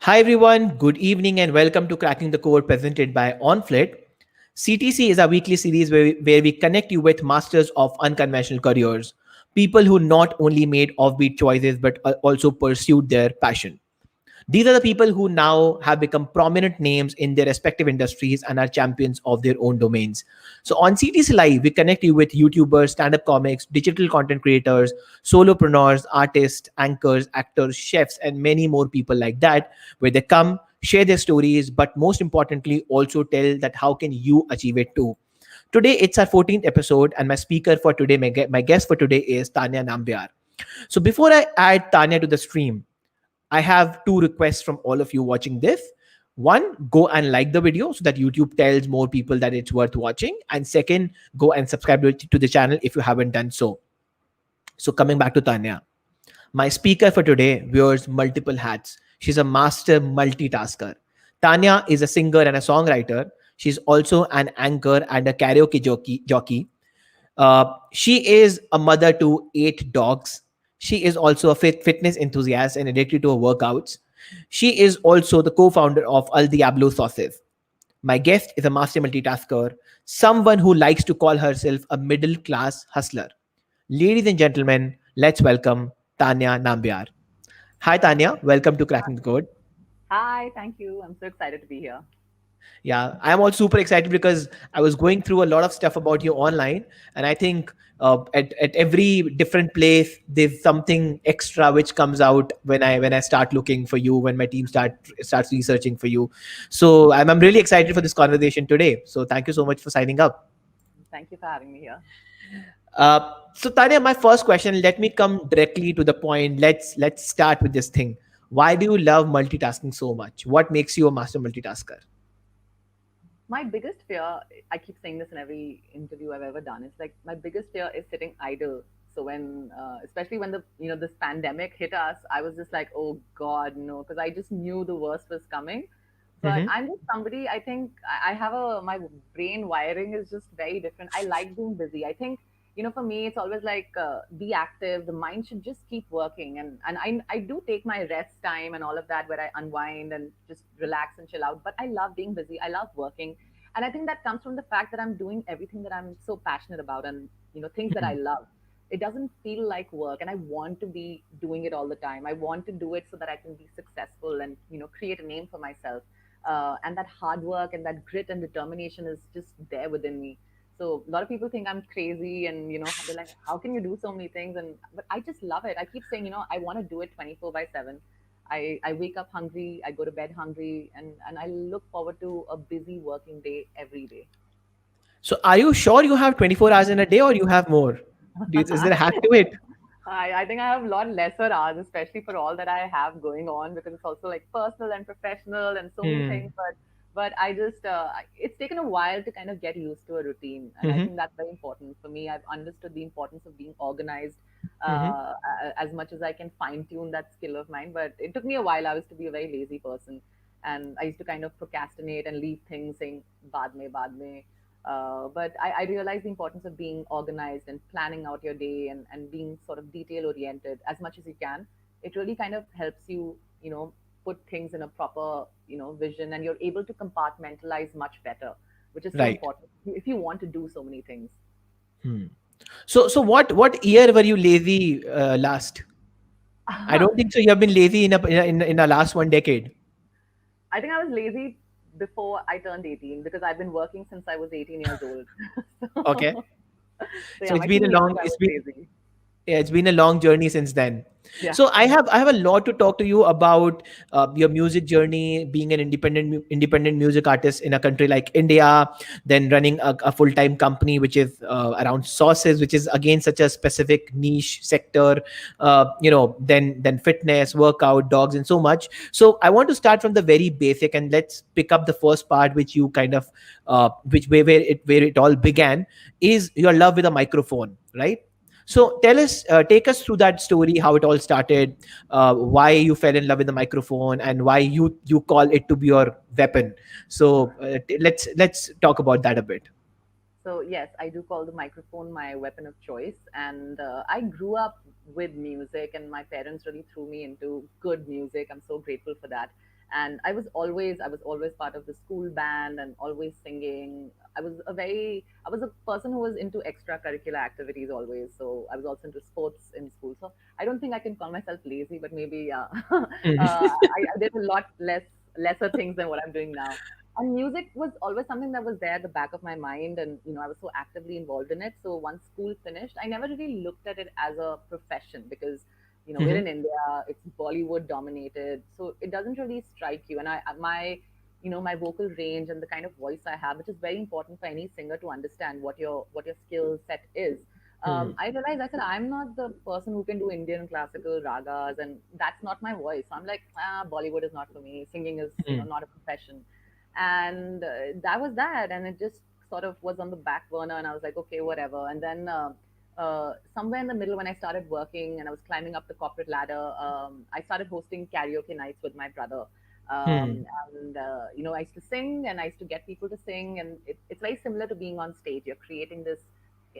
Hi everyone, good evening and welcome to Cracking the Code presented by ONFLIT. CTC is a weekly series where we connect you with masters of unconventional careers, people who not only made offbeat choices but also pursued their passion. These are the people who now have become prominent names in their respective industries and are champions of their own domains. So on CTC Live, we connect you with YouTubers, stand-up comics, digital content creators, solopreneurs, artists, anchors, actors, chefs, and many more people like that, where they come, share their stories, but most importantly, also tell that how can you achieve it too. Today, it's our 14th episode, and my speaker for today, my guest for today is Tanya Nambiar. So before I add Tanya to the stream, I have two requests from all of you watching this. One, go and like the video so that YouTube tells more people that it's worth watching. And second, go and subscribe to the channel if you haven't done so. So, coming back to Tanya, my speaker for today wears multiple hats. She's a master multitasker. Tanya is a singer and a songwriter. She's also an anchor and a karaoke jockey. She is a mother to 8 dogs. She is also a fitness enthusiast and addicted to her workouts. She is also the co-founder of Diablo Sauces. My guest is a master multitasker, someone who likes to call herself a middle class hustler. Ladies and gentlemen, let's welcome Tanya Nambiar. Hi, Tanya. Welcome to Cracking the Code. Hi, thank you. I'm so excited to be here. Yeah, I'm also super excited because I was going through a lot of stuff about you online, and I think at every different place there's something extra which comes out when I start looking for you, when my team starts researching for you. So I'm really excited for this conversation today. So thank you so much for signing up. Thank you for having me here. So Tanya, my first question. Let me come directly to the point. Let's start with this thing. Why do you love multitasking so much? What makes you a master multitasker? My biggest fear, I keep saying this in every interview I've ever done, it's like my biggest fear is sitting idle. So when, especially when this pandemic hit us, I was just like, oh God, no, because I just knew the worst was coming. But Mm-hmm. I'm just somebody, I think I have my brain wiring is just very different. I like being busy. I think, for me, it's always like be active. The mind should just keep working. And I do take my rest time and all of that where I unwind and just relax and chill out. But I love being busy. I love working. And I think that comes from the fact that I'm doing everything that I'm so passionate about and, things that I love. It doesn't feel like work, and I want to be doing it all the time. I want to do it so that I can be successful and, create a name for myself. And that hard work and that grit and determination is just there within me. So a lot of people think I'm crazy, and they're like, "How can you do so many things?" And but I just love it. I keep saying, I want to do it 24/7. I wake up hungry, I go to bed hungry, and I look forward to a busy working day every day. So are you sure you have 24 hours in a day or you have more? Is there a hack to it? I think I have a lot lesser hours, especially for all that I have going on, because it's also like personal and professional and so many things. Hmm. But I just it's taken a while to kind of get used to a routine, and I Mm-hmm. think that's very important for me. I've understood the importance of being organized Mm-hmm. as much as I can fine tune that skill of mine. But it took me a while. I was to be a very lazy person, and I used to kind of procrastinate and leave things saying bad mein." But I realize the importance of being organized and planning out your day and being sort of detail oriented as much as you can. It really kind of helps you, put things in a proper, vision, and you're able to compartmentalize much better, which is so Right. important if you want to do so many things. Hmm. So what year were you lazy last? I don't think so. You have been lazy in the last 1 decade. I think I was lazy before I turned 18 because I've been working since I was 18 years old. Okay. so, so So yeah, it's my been a teen years long. I It's was been lazy. Yeah, it's been a long journey since then. Yeah. So I have a lot to talk to you about your music journey, being an independent music artist in a country like India, then running a full time company which is around sauces, which is again such a specific niche sector. Then fitness, workout, dogs, and so much. So I want to start from the very basic and let's pick up the first part, which you kind of which where it all began, is your love with a microphone, right? So tell us, take us through that story, how it all started, why you fell in love with the microphone, and why you call it to be your weapon. So let's talk about that a bit. So yes, I do call the microphone my weapon of choice, and I grew up with music, and my parents really threw me into good music. I'm so grateful for that. And I was always part of the school band and always singing. I was a person who was into extracurricular activities always. So I was also into sports in school. So I don't think I can call myself lazy, but maybe yeah. Hmm. I did a lot lesser things than what I'm doing now. And music was always something that was there at the back of my mind, and I was so actively involved in it. So once school finished, I never really looked at it as a profession because we're Hmm. in India, it's Bollywood dominated, so it doesn't really strike you. And my vocal range and the kind of voice I have, which is very important for any singer to understand what your skill set is. Hmm. I realized, I said, I'm not the person who can do Indian classical ragas, and that's not my voice. So I'm like, Bollywood is not for me. Singing is, Hmm. not a profession. And that was that. And it just sort of was on the back burner. And I was like, okay, whatever. And then somewhere in the middle, when I started working and I was climbing up the corporate ladder, I started hosting karaoke nights with my brother. Hmm. And I used to sing and I used to get people to sing. And it's very similar to being on stage. You're creating this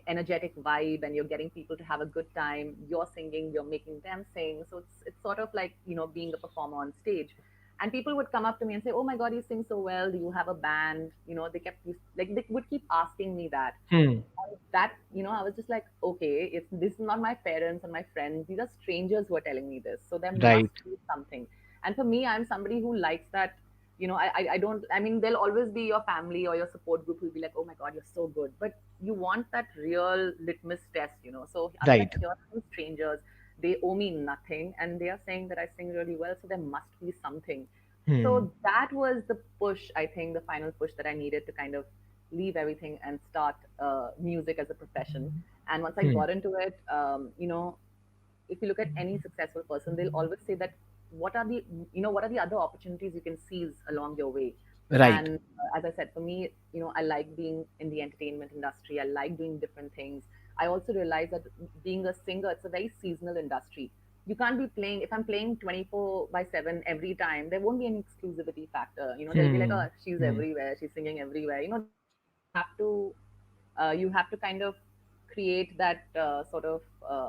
energetic vibe and you're getting people to have a good time. You're singing, you're making them sing. So it's sort of like, being a performer on stage. And people would come up to me and say, "Oh my God, you sing so well. Do you have a band?" They kept like they would keep asking me that. Hmm. That I was just like, okay, it's this is not my parents and my friends. These are strangers who are telling me this. So there must Right. be something. And for me, I'm somebody who likes that. I don't. I mean, there'll always be your family or your support group who'll be like, "Oh my God, you're so good," but you want that real litmus test. So I was like, Right. here are some strangers. They owe me nothing, and they are saying that I sing really well. So there must be something. Hmm. So that was the push, I think, the final push that I needed to kind of leave everything and start music as a profession. And once I Hmm. got into it, if you look at any successful person, they'll always say that what are the other opportunities you can seize along your way. Right. And as I said, for me, I like being in the entertainment industry. I like doing different things. I also realize that being a singer, it's a very seasonal industry. You can't be playing, if I'm playing 24 by 7 every time, there won't be any exclusivity factor. They'll be like, Hmm. oh, she's Hmm. everywhere, she's singing everywhere. You have to kind of create that sort of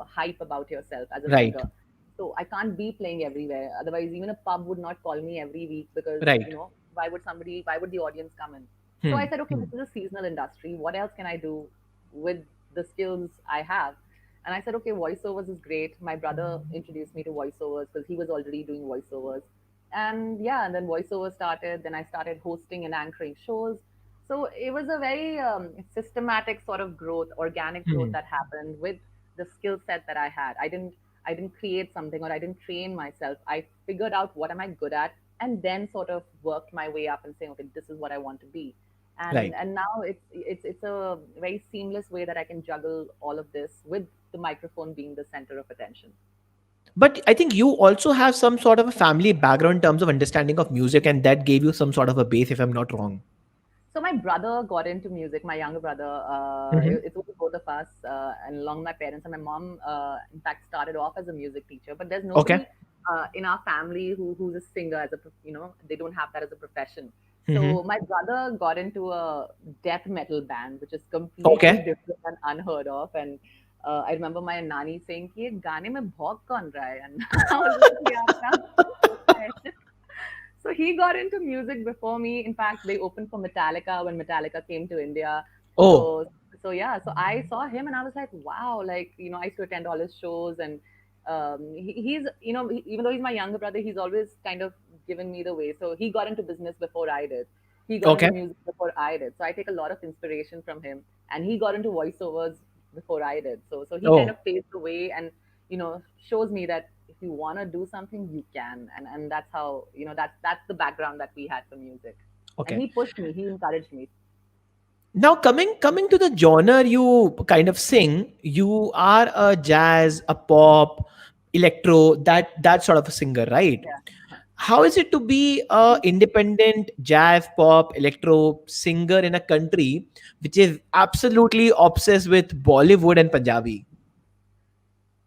hype about yourself as a Right. singer. So I can't be playing everywhere. Otherwise, even a pub would not call me every week because Right. why would the audience come in? So Hmm. I said, okay, Hmm. this is a seasonal industry. What else can I do with the skills I have? And I said, okay, voiceovers is great. My brother introduced me to voiceovers because he was already doing voiceovers. And yeah, and then voiceovers started. Then I started hosting and anchoring shows. So it was a very systematic sort of growth, organic growth Hmm. that happened with the skill set that I had. I didn't create something or I didn't train myself. I figured out what am I good at and then sort of worked my way up and saying, okay, this is what I want to be. And Right. and now it's a very seamless way that I can juggle all of this with the microphone being the center of attention. But I think you also have some sort of a family background in terms of understanding of music, and that gave you some sort of a base, if I'm not wrong. So my brother got into music. My younger brother, Hmm. it was both of us, and along my parents and my mom. In fact, started off as a music teacher. But there's Okay. nobody in our family who's a singer they don't have that as a profession. Hmm. So my brother got into a death metal band, which is completely Okay. different and unheard of. And I remember my nani saying, "कि ये गाने में भौंक कौन रहा है?" And I was like, "यार क्या होता है?" So he got into music before me. In fact, they opened for Metallica when Metallica came to India. Oh. So yeah, so I saw him and I was like, wow, like I used to attend all his shows, and he's even though he's my younger brother, he's always kind of given me the way. So he got into business before I did. He got into Okay. music before I did. So I take a lot of inspiration from him, and he got into voiceovers before I did. So he kind Oh. of paved the way and shows me that if you want to do something you can, and that's how that's the background that we had for music. And Okay. he pushed me, he encouraged me. Now coming to the genre you kind of sing, you are a jazz, a pop, electro, that sort of a singer, right? Yeah. How is it to be a independent jazz, pop, electro singer in a country which is absolutely obsessed with Bollywood and Punjabi?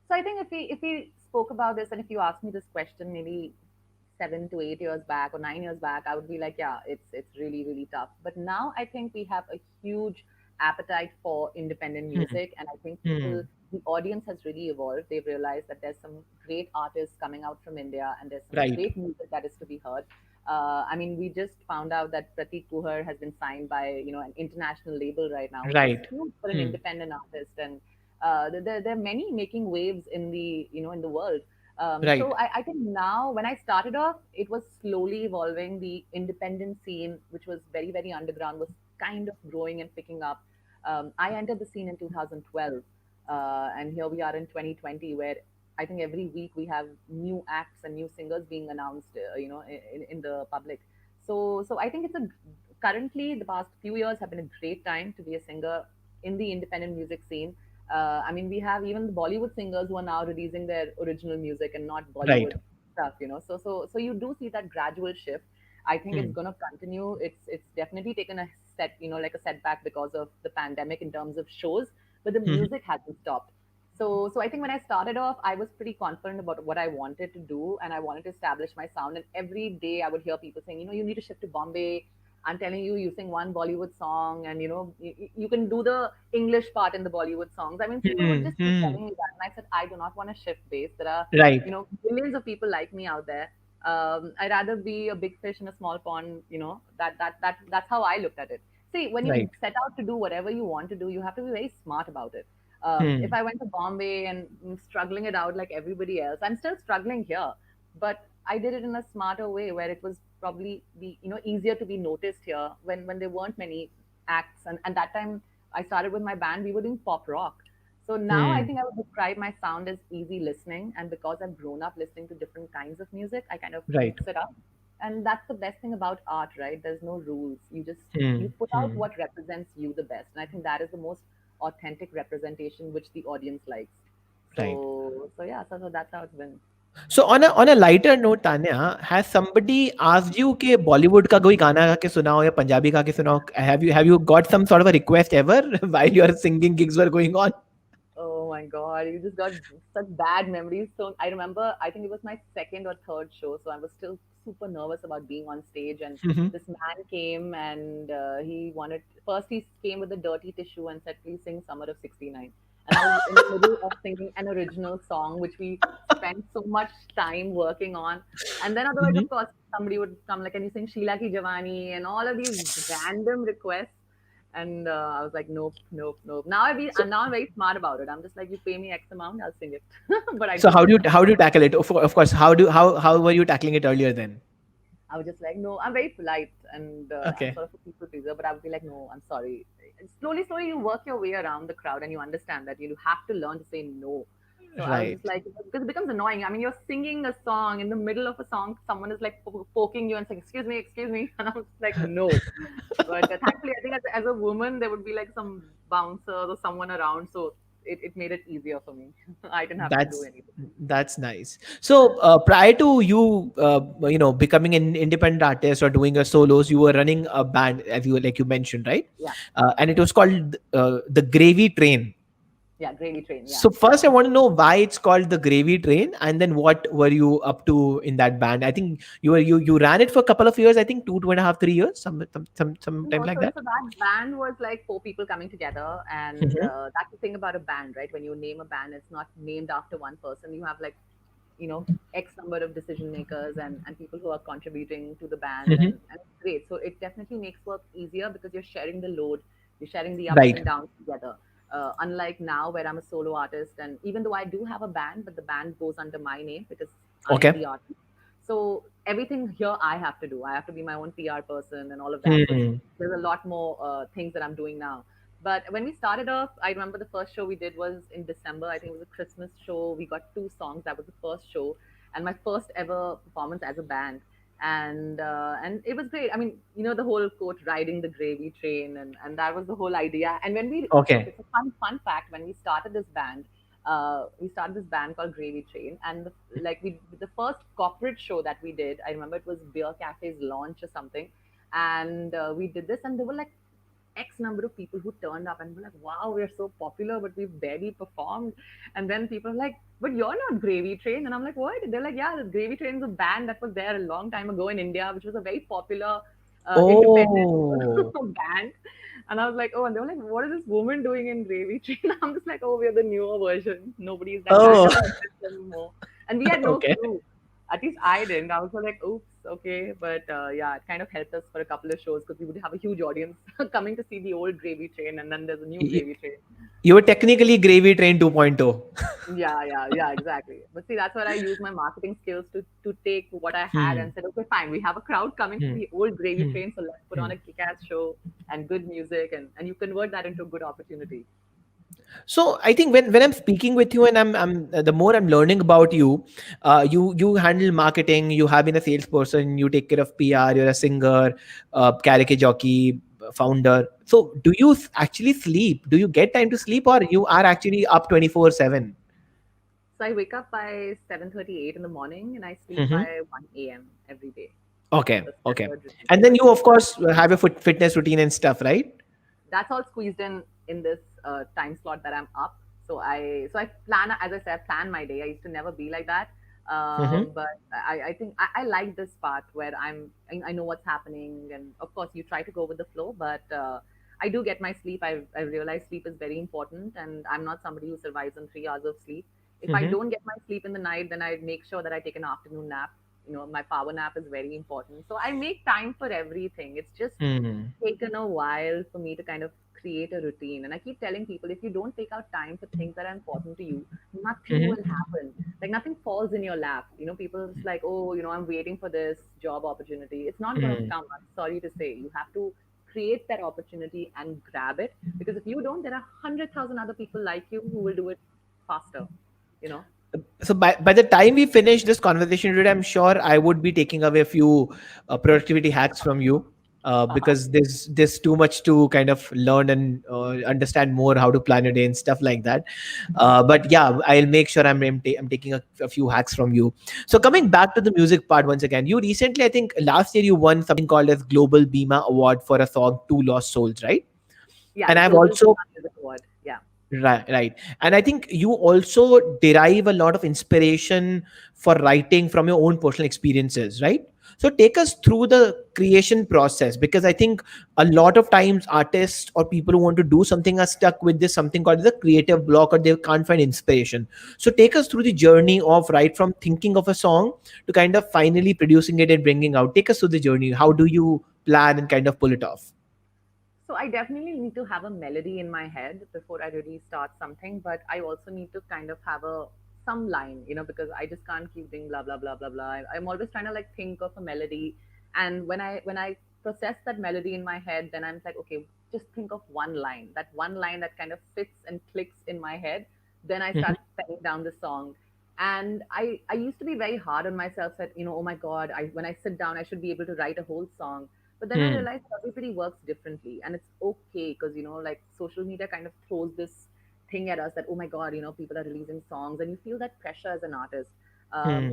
So I think if we spoke about this and if you asked me this question maybe 7 to 8 years back or 9 years back, I would be like, yeah, it's really really tough. But now I think we have a huge appetite for independent Hmm. music, and I think Hmm. the audience has really evolved. They've realized that there's some great artists coming out from India, and there's some Right. great music that is to be heard. I mean, we just found out that Pratik Kuhar has been signed by an international label right now, which is Right. huge for an Hmm. independent artist, and there are many making waves in the in the world. So Right. I think now, when I started off, it was slowly evolving. The independent scene, which was very underground, was kind of growing and picking up. I entered the scene in 2012, and here we are in 2020, where I think every week we have new acts and new singers being announced, in the public. So I think currently the past few years have been a great time to be a singer in the independent music scene. I mean, we have even the Bollywood singers who are now releasing their original music and not Right. Bollywood stuff. So you do see that gradual shift. I think it's Hmm. going to continue. It's definitely taken a like a setback because of the pandemic in terms of shows, but the Hmm. music hasn't stopped. So I think when I started off, I was pretty confident about what I wanted to do, and I wanted to establish my sound. And every day I would hear people saying, you need to shift to Bombay. I'm telling you, sing one Bollywood song, and you can do the English part in the Bollywood songs. I mean, people would Hmm. just keep Hmm. telling me that, and I said, I do not want to shift base. There are Right. millions of people like me out there. I'd rather be a big fish in a small pond. That's how I looked at it. See, when you Right. set out to do whatever you want to do, you have to be very smart about it. If Hmm. I went to Bombay and struggling it out like everybody else, I'm still struggling here, but I did it in a smarter way where it was probably easier to be noticed here when there weren't many acts, and that time I started with my band. We were doing pop rock. So now I Hmm. think I would describe my sound as easy listening, and because I've grown up listening to different kinds of music, I kind of Right. mix it up. And that's the best thing about art, right? There's no rules. You Hmm. put out Hmm. what represents you the best, and I think that is the most authentic representation which the audience likes. Right. So yeah, so that's how it's been. So on a lighter note, Tanya, has somebody asked you कि Bollywood का कोई गाना गा के सुनाओ या पंजाबी गा के सुनाओ? Have you got some sort of a request ever while your singing gigs were going on? Oh my God, you just got such bad memories. So I remember, I think it was my second or third show. So I was still super nervous about being on stage. And Mhm. this man came and first he came with a dirty tissue and said, please sing Summer of '69. And I was in the middle of singing an original song, which we spent so much time working on. And then otherwise, Mhm. of course, somebody would come like, can you sing Sheila Ki Jawani and all of these random requests. And I was like, nope, nope, nope. So Now I'm very smart about it. I'm just like, you pay me X amount, I'll sing it. But I so don't how do do it you now. how do you tackle it? Of course, how were you tackling it earlier then? I was just like, no, I'm very polite and I'm Okay. sort of a people pleaser, but I would be like, no, I'm sorry. And slowly, you work your way around the crowd and you understand that you have to learn to say no. So I was just Right. like, because it becomes annoying. I mean, you're singing a song in the middle of a song, someone is like poking you and saying, excuse me. And I was like, no. But thankfully, I think as a woman, there would be like some bouncers or someone around. So it made it easier for me. I didn't have to do That's anything. that's nice. So prior to you, becoming an independent artist or doing your solos, you were running a band, as you mentioned, right? Yeah. And it was called the Gravy Train. Yeah. Gravy train. Yeah. So first, I want to know why it's called the Gravy Train, and then what were you up to in that band? I think you ran it for a couple of years. I think 2.5, 3 years, some time No, like so that. so that band was like four people coming together, and Mhm. that's the thing about a band, right? When you name a band, it's not named after one person. You have like X number of decision makers and people who are contributing to the band, Mhm. and it's great. So it definitely makes work easier because you're sharing the load, you're sharing the ups Right. and downs together. Unlike now, where I'm a solo artist, and even though I do have a band, but the band goes under my name because I am Okay. the artist. So everything here I have to do. I have to be my own PR person and all of that. So Hmm. there's a lot more things that I'm doing now. But when we started off, I remember the first show we did was in December. I think it was a Christmas show. We got two songs. That was the first show, and my first ever performance as a band. And it was great. I mean, the whole quote "riding the gravy train," and that was the whole idea. And when we okay, Okay. so fun fact: when we started this band called Gravy Train, and the first corporate show that we did. I remember it was Beer Cafe's launch or something, and we did this, and there were like X number of people who turned up and were like, wow, we're so popular, but we've barely performed. And then people are like, but you're not Gravy Train. And I'm like, what? They're like, yeah, the Gravy Train is a band that was there a long time ago in India, which was a very popular independent Oh. band. And I was like, oh, and they were like, what is this woman doing in Gravy Train? I'm just like, oh, we're the newer version. That Oh. doesn't exist anymore. And we had no Okay. clue. At least I didn't. I was like, oops, okay. But yeah, it kind of helped us for a couple of shows because we would have a huge audience coming to see the old gravy train, and then there's a new Y- gravy train. You were technically Gravy Train 2.0. Yeah, exactly. But see, that's where I use my marketing skills to take what I had Hmm. and said, okay, fine, we have a crowd coming to Hmm. the old gravy Hmm. train, so let's put Hmm. on a kick-ass show and good music, and you convert that into a good opportunity. So I think when I'm speaking with you and I'm the more I'm learning about you, you handle marketing, you have been a salesperson, you take care of PR, you're a singer, karaoke jockey, founder. So do you actually sleep? Do you get time to sleep, or you are actually up 24/7? So I wake up by 7:38 in the morning and I sleep Mm-hmm. by 1 a.m. every day. Okay, The okay. standard routine. And then Yeah. you of course have a fitness routine and stuff, right? That's all squeezed in this time slot that I'm up. So I plan, as I said, I plan my day. I used to never be like that. Mm-hmm. But I think I like this part where I know what's happening, and of course you try to go with the flow, but I do get my sleep. I realize sleep is very important, and I'm not somebody who survives on 3 hours of sleep. If I Mm-hmm. don't get my sleep in the night, then I make sure that I take an afternoon nap. My power nap is very important. So I make time for everything. It's just Mm-hmm. taken a while for me to kind of create a routine. And I keep telling people, if you don't take out time for things that are important to you, nothing will Mm-hmm. happen. Like nothing falls in your lap. People just like, oh, I'm waiting for this job opportunity. It's not going to come. I'm sorry to say. You have to create that opportunity and grab it, because if you don't, there are 100,000 other people like you who will do it faster. You know. So by the time we finish this conversation today, I'm sure I would be taking away a few productivity hacks from you, because there's too much to kind of learn and understand more how to plan a day and stuff like that. But yeah, I'll make sure I'm taking a few hacks from you. So coming back to the music part once again, you recently, I think last year, you won something called as Global Bima Award for a song Two Lost Souls, right? Yeah, And the I've Global also Music Award. Yeah. Right, right. And I think you also derive a lot of inspiration for writing from your own personal experiences, right? So take us through the creation process, because I think a lot of times artists or people who want to do something are stuck with this something called the creative block, or they can't find inspiration. So take us through the journey of right from thinking of a song to kind of finally producing it and bringing out. Take us through the journey. How do you plan and kind of pull it off? So I definitely need to have a melody in my head before I really start something, but I also need to kind of have a some line, because I just can't keep doing blah blah blah blah blah. I'm always trying to like think of a melody, and when I process that melody in my head, then I'm like, okay, just think of one line that kind of fits and clicks in my head. Then I start penning down the song, and I used to be very hard on myself. That oh my god, I when I sit down, I should be able to write a whole song, but then I Hmm. realized everybody works differently, and it's okay because like social media kind of throws this thing at us that oh my god, people are releasing songs, and you feel that pressure as an artist.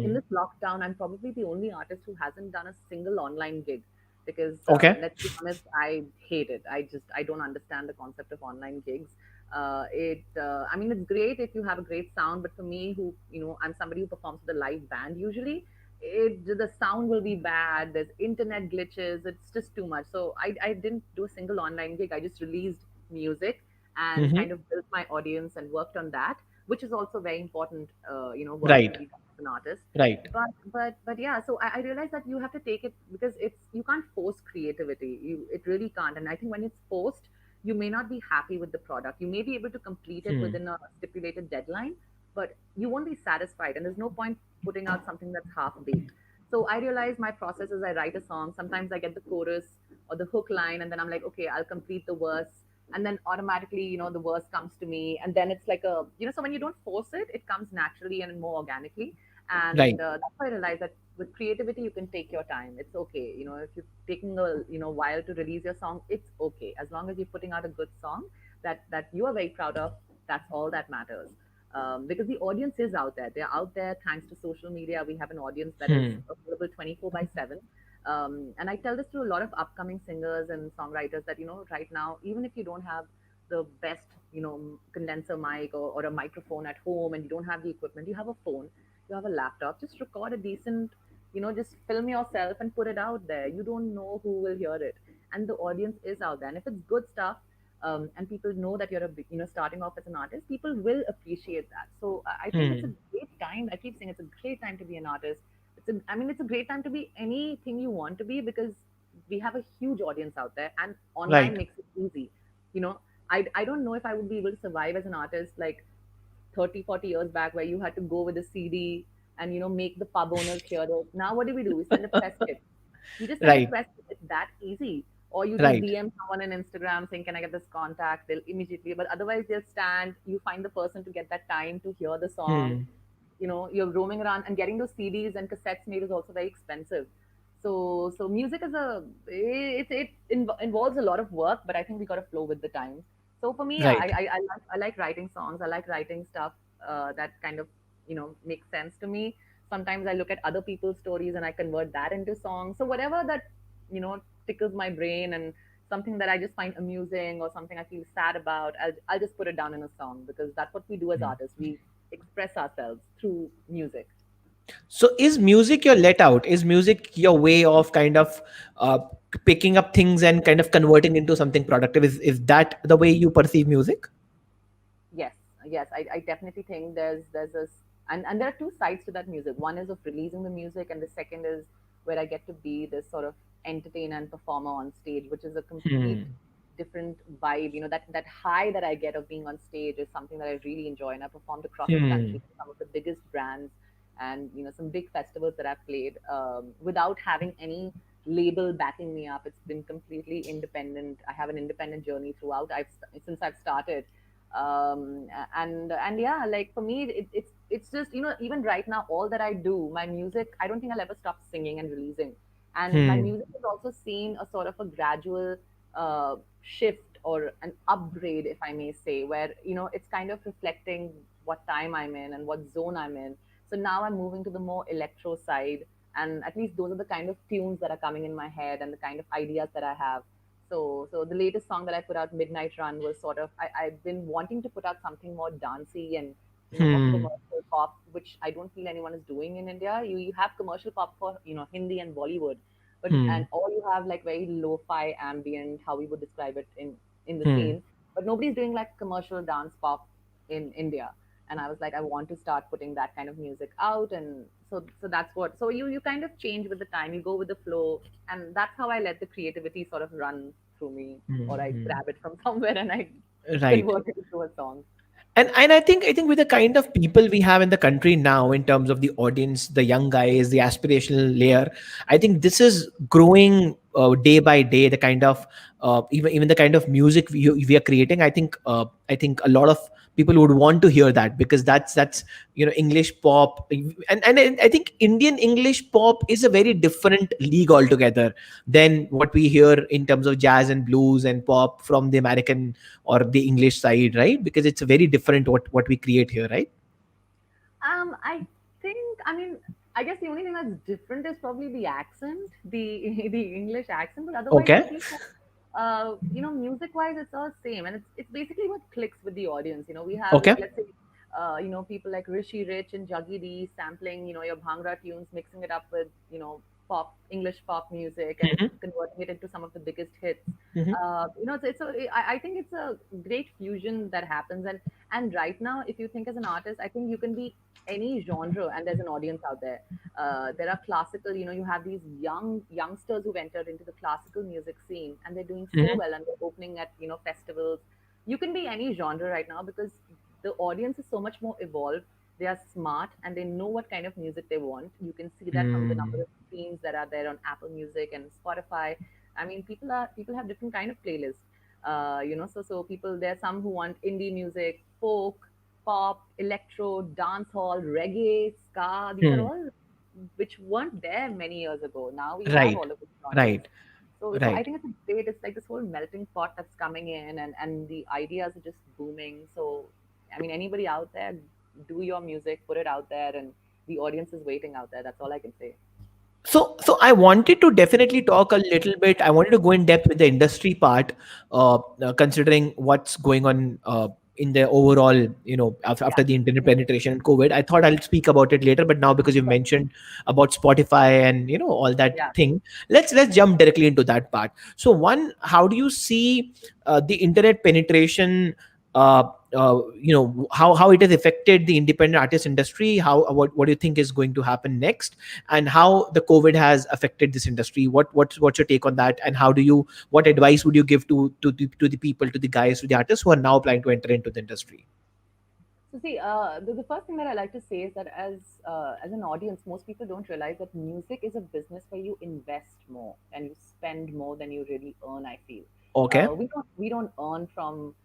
In Hmm. this lockdown, I'm probably the only artist who hasn't done a single online gig because Okay. let's be honest, I hate it. I don't understand the concept of online gigs. I mean, it's great if you have a great sound, but for me, who I'm somebody who performs with a live band usually, the sound will be bad, there's internet glitches, it's just too much. So I didn't do a single online gig. I just released music and Hmm. kind of built my audience and worked on that, which is also very important, work to Right. be done as an artist. Right. But yeah, so I realized that you have to take it because you can't force creativity. It really can't. And I think when it's forced, you may not be happy with the product. You may be able to complete it Hmm. within a stipulated deadline, but you won't be satisfied. And there's no point putting out something that's half baked. So I realize my process is I write a song. Sometimes I get the chorus or the hook line, and then I'm like, okay, I'll complete the verse. And then automatically, the verse comes to me. And then it's like so when you don't force it, it comes naturally and more organically. Right. And that's why I realized that with creativity, you can take your time. It's okay. If you're taking a while to release your song, it's okay. As long as you're putting out a good song that you are very proud of, that's all that matters. Because the audience is out there. They're out there thanks to social media. We have an audience that is Hmm. available 24/7. And I tell this to a lot of upcoming singers and songwriters that, right now, even if you don't have the best, condenser mic or a microphone at home and you don't have the equipment, you have a phone, you have a laptop, just record a decent, just film yourself and put it out there. You don't know who will hear it. And the audience is out there. And if it's good stuff, and people know that you're starting off as an artist, people will appreciate that. So I think it's a Hmm. great time. I keep saying it's a great time to be an artist. It's I mean, it's a great time to be anything you want to be, because we have a huge audience out there, and online Right. makes it easy. You know, I don't know if I would be able to survive as an artist like 30, 40 years back, where you had to go with a CD and, make the pub owners hear it. Now, what do? We send a press kit. You just send a Right. press kit. It's that easy. Or you just Right. DM someone on Instagram saying, "Can I get this contact?" They'll immediately, but otherwise, they'll stand. You find the person to get that time to hear the song. Hmm. You're roaming around, and getting those CDs and cassettes made is also very expensive. So music is involves a lot of work, but I think we got to flow with the times. So for me, yeah, Right. I like writing songs. I like writing stuff that kind of makes sense to me. Sometimes I look at other people's stories and I convert that into songs. So whatever that tickles my brain, and something that I just find amusing, or something I feel sad about, I'll just put it down in a song, because that's what we do as Hmm. artists. We express ourselves through music. So is music your let out? Is music your way of kind of uh, picking up things and kind of converting into something productive? Is that the way you perceive music? Yes, yes, I definitely think there's this, and there are two sides to that music. One is of releasing the music, and the second is where I get to be this sort of entertainer and performer on stage, which is a complete Hmm. different vibe. That high that I get of being on stage is something that I really enjoy, and I performed across the country Hmm. with some of the biggest brands, and some big festivals that I've played, without having any label backing me up. It's been completely independent. I have an independent journey throughout. Since I've started, and yeah, like for me, it's just, even right now, all that I do, my music, I don't think I'll ever stop singing and releasing. And my Hmm. music has also seen a sort of a gradual shift, or an upgrade, if I may say, where it's kind of reflecting what time I'm in and what zone I'm in. So now I'm moving to the more electro side, and at least those are the kind of tunes that are coming in my head, and the kind of ideas that I have. So the latest song that I put out, Midnight Run, was sort of, I've been wanting to put out something more dancey and more Hmm. commercial pop, which I don't feel anyone is doing in India. You have commercial pop for Hindi and Bollywood, but Hmm. and or you have like very lo-fi ambient, how we would describe it in the Hmm. scene, but nobody's doing like commercial dance pop in India. And I was like, I want to start putting that kind of music out, and so that's what. So you kind of change with the time, you go with the flow, and that's how I let the creativity sort of run through me, or Hmm. I Hmm. grab it from somewhere and I Right. convert it into a song. And I think with the kind of people we have in the country now, in terms of the audience, the young guys, the aspirational layer, I think this is growing day by day. The kind of even the kind of music we are creating, I think a lot of people would want to hear that, because that's English pop. And I think Indian English pop is a very different league altogether than what we hear in terms of jazz and blues and pop from the American or the English side, right? Because it's very different what we create here, right? I think, I mean, I guess the only thing that's different is probably the accent, the the English accent, but otherwise I Okay. feel that music wise it's all same, and it's basically what clicks with the audience. We have, Okay. like, let's say, people like Rishi Rich and Juggy D sampling, your Bhangra tunes, mixing it up with, pop, English pop music, and Hmm. converting it into some of the biggest hits. Hmm. I think it's a great fusion that happens. And right now, if you think as an artist, I think you can be any genre, and there's an audience out there. There are classical, you have these youngsters who've entered into the classical music scene, and they're doing so Hmm. well, and they're opening at festivals. You can be any genre right now, because the audience is so much more evolved. They are smart, and they know what kind of music they want. You can see that from the number Hmm. of streams that are there on Apple Music and Spotify. I mean, people have different kind of playlists. So people, there are some who want indie music, folk, pop, electro, dancehall, reggae, ska. These are Hmm. all which weren't there many years ago. Now we have Right. all of these genres. Right. So I Right. think it's like this whole melting pot that's coming in, and the ideas are just booming. So I mean, anybody out there, do your music, put it out there, and the audience is waiting out there. That's all I can say. So I wanted to definitely talk a little bit. I wanted to go in depth with the industry part, considering what's going on in the overall, after Yeah. the internet penetration and COVID. I thought I'll speak about it later, but now because you Sure. mentioned about Spotify and all that Yeah. thing, let's jump directly into that part. So one, how do you see the internet penetration? how it has affected the independent artist industry, what do you think is going to happen next, and how the COVID has affected this industry. What's your take on that, and what advice would you give to the people, to the guys, to the artists who are now planning to enter into the industry? So see, the first thing that I like to say is that as an audience, most people don't realize that music is a business where you invest more and you spend more than you really earn. I feel Okay. we don't earn from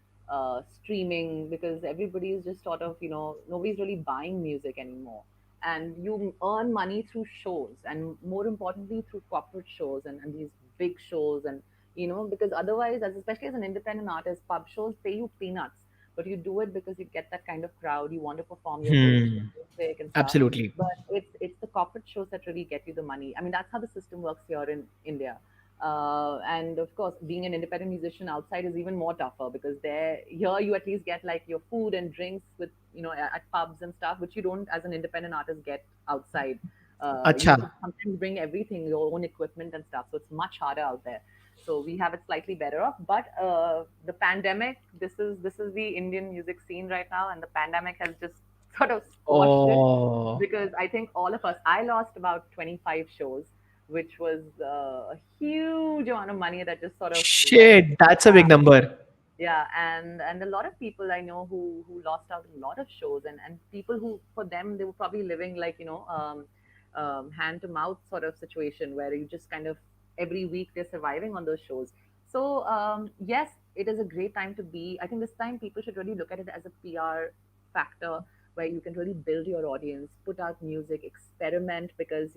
streaming because everybody is just sort of nobody's really buying music anymore, and you earn money through shows and more importantly through corporate shows and these big shows and because otherwise, especially as an independent artist, pub shows pay you peanuts, but you do it because you get that kind of crowd. You want to perform your original Hmm. music and stuff. Absolutely. But it's the corporate shows that really get you the money. I mean, that's how the system works here in India. And of course, being an independent musician outside is even more tougher because there here you at least get like your food and drinks with at pubs and stuff, which you don't as an independent artist get outside. You Acha. have to sometimes bring everything, your own equipment and stuff, so it's much harder out there. So we have it slightly better off. But the pandemic, this is the Indian music scene right now, and the pandemic has just sort of squashed it Oh, because I think all of us, I lost about 25 shows, which was a huge amount of money that just sort of went. shit, that's a big number. Yeah, and a lot of people I know who lost out on a lot of shows, and people who for them they were probably living like hand to mouth sort of situation where you just kind of every week they're surviving on those shows. So yes, it is a great time to be. I think this time people should really look at it as a PR factor where you can really build your audience, put out music, experiment because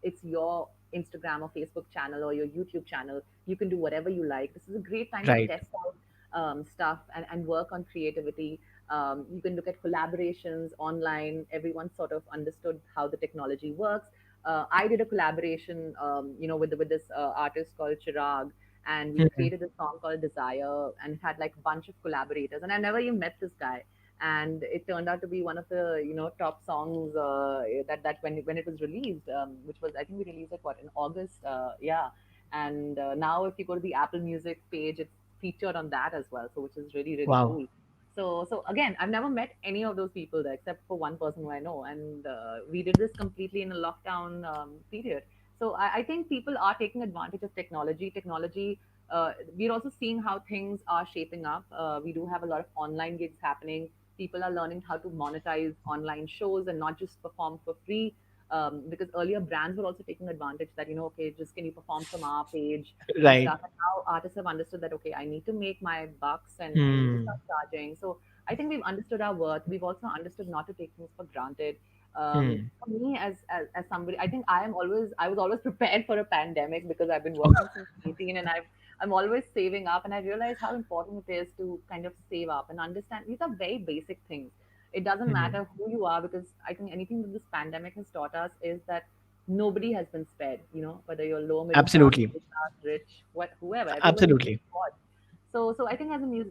it's your Instagram or Facebook channel or your YouTube channel. You can do whatever you like. This is a great time to Right. test out stuff and work on creativity. You can look at collaborations online. Everyone sort of understood how the technology works. I did a collaboration, with this artist called Chirag, and we Hmm. created a song called Desire, and it had like a bunch of collaborators. And I never even met this guy, and it turned out to be one of the top songs that when it was released, which was I think we released it what in August, yeah. And now if you go to the Apple Music page, it's featured on that as well, so which is really really Wow. cool. So again, I've never met any of those people there except for one person who I know, and we did this completely in a lockdown period. So I think people are taking advantage of technology. We're also seeing how things are shaping up. We do have a lot of online gigs happening. People are learning how to monetize online shows and not just perform for free. Because earlier brands were also taking advantage that okay, just can you perform from our page and Right. stuff. And now artists have understood that okay, I need to make my bucks and I need to start Hmm. charging. So I think we've understood our worth. We've also understood not to take things for granted. Hmm. For me, as somebody, I think I was always prepared for a pandemic because I've been working since 18, and I'm always saving up, and I realize how important it is to kind of save up and understand these are very basic things. It doesn't Hmm. matter who you are because I think anything that this pandemic has taught us is that nobody has been spared. Whether you're low, Absolutely. middle class, rich, whoever, everybody's been Absolutely. caught. So I think as a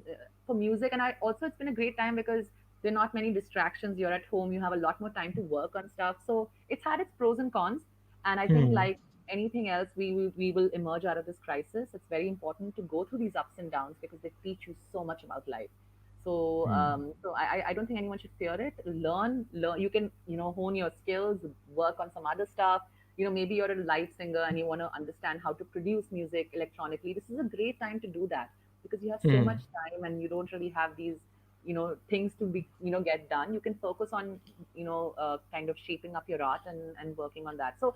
for music, and I also it's been a great time because there are not many distractions. You're at home, you have a lot more time to work on stuff. So it's had its pros and cons, and I think Hmm. like anything else, we will emerge out of this crisis. It's very important to go through these ups and downs because they teach you so much about life. So Hmm. I don't think anyone should fear it. Learn. You can hone your skills, work on some other stuff. Maybe you're a live singer and you want to understand how to produce music electronically. This is a great time to do that because you have so Hmm. much time and you don't really have these things to be get done. You can focus on kind of shaping up your art and working on that. So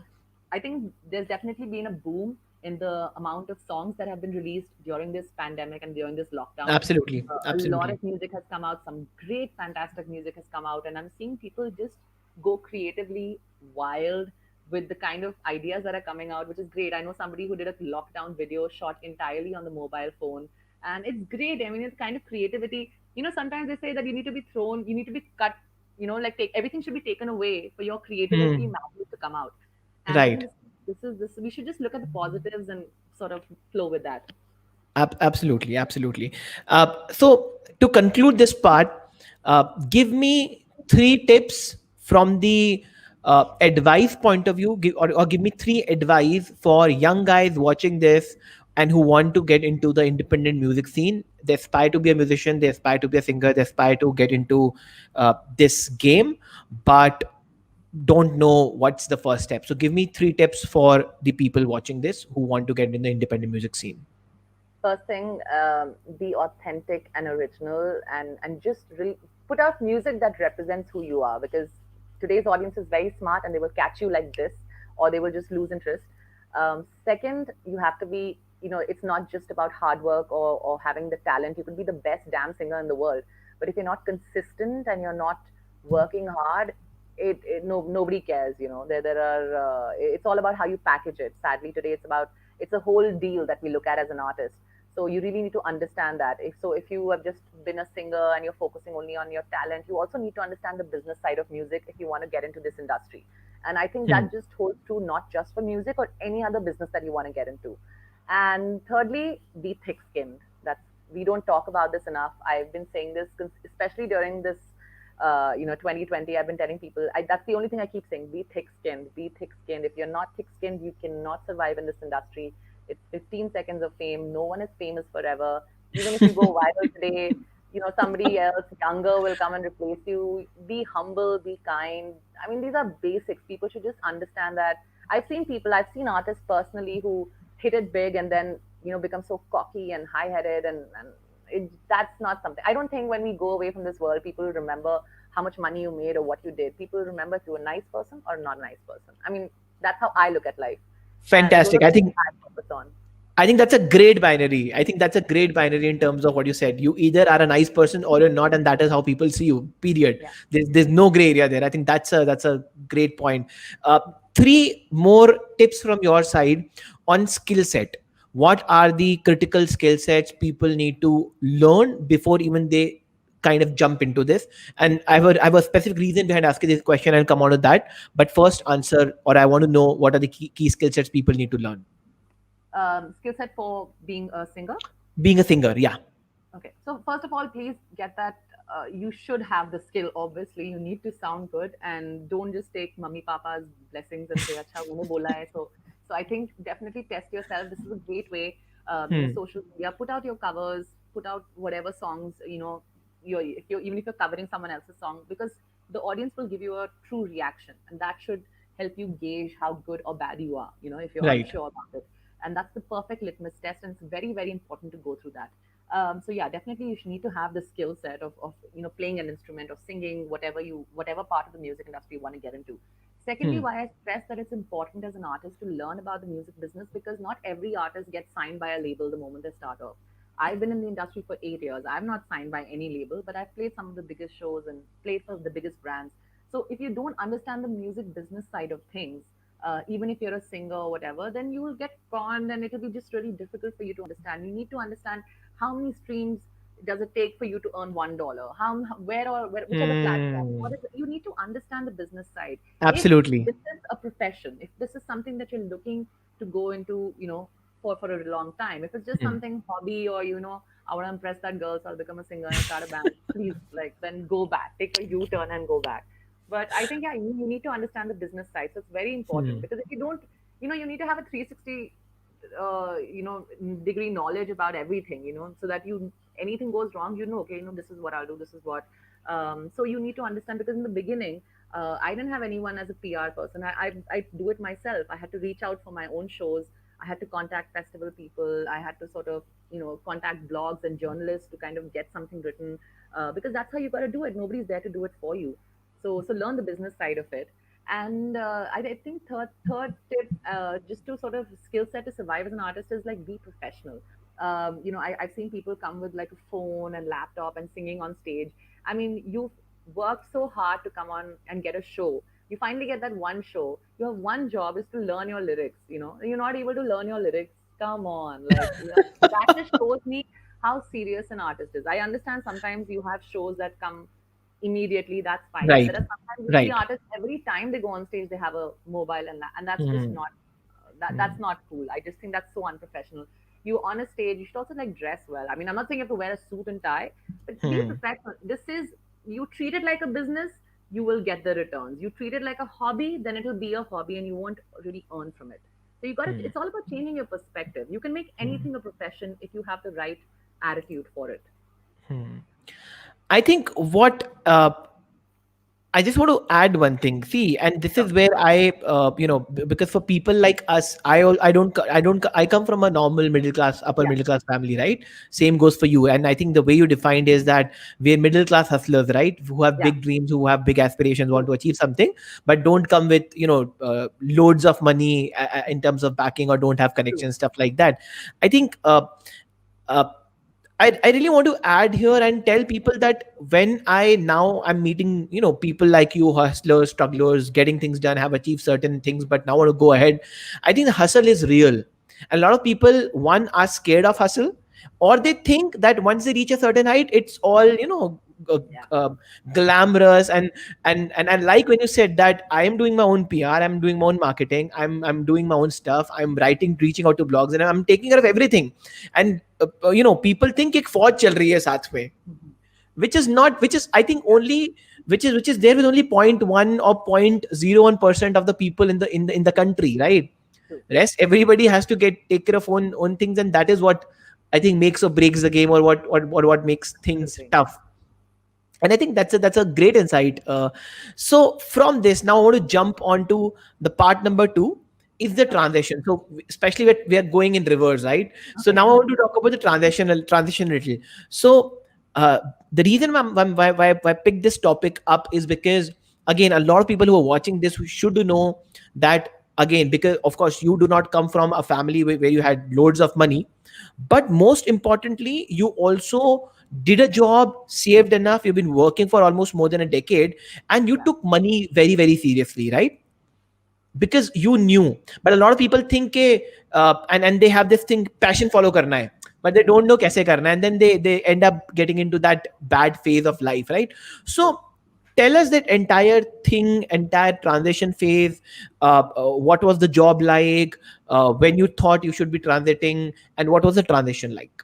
I think there's definitely been a boom in the amount of songs that have been released during this pandemic and during this lockdown. Absolutely. A lot Absolutely. of music has come out, some great fantastic music has come out, and I'm seeing people just go creatively wild with the kind of ideas that are coming out, which is great. I know somebody who did a lockdown video shot entirely on the mobile phone, and it's great. I mean, it's kind of creativity. Sometimes they say that you need to be cut, like everything should be taken away for your creativity Hmm. magic to come out. And I think Right. this we should just look at the positives and sort of flow with that. Absolutely, absolutely. So to conclude this part, give me three tips from the advice point of view, or give me three advice for young guys watching this and who want to get into the independent music scene. They aspire to be a musician, they aspire to be a singer, they aspire to get into this game, but don't know what's the first step. So give me 3 tips for the people watching this who want to get in the independent music scene. First thing, be authentic and original, and just put out music that represents who you are, because today's audience is very smart and they will catch you like this, or they will just lose interest. Second, you have to be, it's not just about hard work or having the talent. You could be the best damn singer in the world, but if you're not consistent and you're not working hard, nobody cares. There are, it's all about how you package it. Sadly, today it's a whole deal that we look at as an artist. So you really need to understand that. If you have just been a singer and you're focusing only on your talent, you also need to understand the business side of music if you want to get into this industry. And I think Hmm. that just holds true not just for music or any other business that you want to get into. And thirdly, be thick-skinned. That's We don't talk about this enough. I've been saying this, especially during this 2020. I've been telling people, that's the only thing I keep saying: be thick-skinned, be thick-skinned. If you're not thick-skinned, you cannot survive in this industry. It's 15 seconds of fame. No one is famous forever. Even if you go viral today, somebody else younger will come and replace you. Be humble, be kind. I mean, these are basics. People should just understand that. I've seen artists personally who hit it big and then, become so cocky and high-headed, and that's not something. I don't think when we go away from this world, people remember how much money you made or what you did. People remember if you were a nice person or not a nice person. I mean, that's how I look at life. And those are Fantastic. the things I focus on. I think that's a great binary. I think that's a great binary in terms of what you said. You either are a nice person or you're not, and that is how people see you. Period. Yeah. There's no gray area there. I think that's a great point. Uh, 3 more tips from your side on skill set. What are the critical skill sets people need to learn before even they kind of jump into this? And I have a specific reason behind asking this question and come on to that. But first, answer, or I want to know what are the key skill sets people need to learn. Skill set for being a singer. Being a singer, yeah. Okay. So first of all, please get that. You should have the skill. Obviously, you need to sound good, and don't just take mummy papa's blessings and say, "Acha, wono bola hai." So I think definitely test yourself. This is a great way. Hmm. Social media. Put out your covers. Put out whatever songs even if you're covering someone else's song, because the audience will give you a true reaction, and that should help you gauge how good or bad you are. If you're Right. unsure about it, and that's the perfect litmus test, and it's very, very important to go through that. So yeah, definitely you should need to have the skill set of playing an instrument or singing, whatever part of the music industry you want to get into. Secondly, Hmm. why I stress that it's important as an artist to learn about the music business, because not every artist gets signed by a label the moment they start off. I've been in the industry for 8 years. I'm not signed by any label, but I've played some of the biggest shows and played for the biggest brands. So if you don't understand the music business side of things, even if you're a singer or whatever, then you will get conned and it'll be just really difficult for you to understand. You need to understand how many streams does it take for you to earn $1? Which are the platforms? Hmm. You need to understand the business side. If Absolutely. this is a profession, if this is something that you're looking to go into, for a long time, if it's just Hmm. something hobby or I want to impress that girl, so I'll become a singer and start a band. Please, like, then go back, take a U-turn and go back. But I think, yeah, you need to understand the business side. So it's very important, Hmm. because if you don't, you need to have a 360 degree knowledge about everything, so that anything goes wrong, okay, this is what I'll do, this is what. So you need to understand, because in the beginning, I didn't have anyone as a PR person. I do it myself. I had to reach out for my own shows. I had to contact festival people. I had to sort of, contact blogs and journalists to kind of get something written, because that's how you got to do it. Nobody's there to do it for you. So learn the business side of it. And I think third tip, just to sort of skill set to survive as an artist, is like, be professional. I've seen people come with like a phone and laptop and singing on stage. I mean, you've worked so hard to come on and get a show. You finally get that one show. Your one job is to learn your lyrics. You're not able to learn your lyrics. Come on, like, that just shows me how serious an artist is. I understand sometimes you have shows that come immediately, that's fine. But Right. there are sometimes you see Right. artists, every time they go on stage, they have a mobile, and that's just Hmm. not Hmm. that's not cool. I just think that's so unprofessional. You on a stage, you should also like dress well. I mean, I'm not saying you have to wear a suit and tie, but be Hmm. professional. You treat it like a business, you will get the returns. You treat it like a hobby, then it'll be a hobby and you won't really earn from it. So you got to, Hmm. it's all about changing your perspective. You can make Hmm. anything a profession if you have the right attitude for it. Hmm. I think what I just want to add one thing. See, and this Sure. is where because for people like us, I come from a normal middle class, upper Yeah. middle class family, right? Same goes for you. And I think the way you defined is that we're middle class hustlers, right? Who have Yeah. big dreams, who have big aspirations, want True. to achieve something, but don't come with, loads of money in terms of backing, or don't have True. connections, stuff like that. I think, uh, I really want to add here and tell people that when I'm meeting, people like you, hustlers, strugglers, getting things done, have achieved certain things, but now want to go ahead. I think the hustle is real. A lot of people, one, are scared of hustle, or they think that once they reach a certain height, it's all, uh, Yeah. uh, glamorous. And I like when you said that I am doing my own PR, I'm doing my own marketing, I'm doing my own stuff, I'm writing, reaching out to blogs, and I'm taking care of everything. And people think एक फौज चल रही है साथ में, Mhm. which is not, which is I think Yeah. only, which is there with only 0.1 or 0.01% of the people in the country, right? True. Rest everybody has to get take care of own things, and that is what I think makes or breaks the game, or what makes things Absolutely. tough. And I think that's a great insight. So from this, now I want to jump onto the part number two, is the Sure. transition. So especially we are going in reverse, right? So Okay. now I want to talk about the transition a little. So uh, the reason why I picked this topic up is because, again, a lot of people who are watching this should know that, again, because of course you do not come from a family where you had loads of money, but most importantly, you also did a job, saved enough, you've been working for almost more than a decade, and you Yeah. took money very, very seriously, right? Because you knew. But a lot of people think ke, and they have this thing, passion follow karna hai, but they don't know kaise karna hai, and then they end up getting into that bad phase of life, right? So True. tell us that entire transition phase. What was the job like, when you thought you should be transiting, and what was the transition like?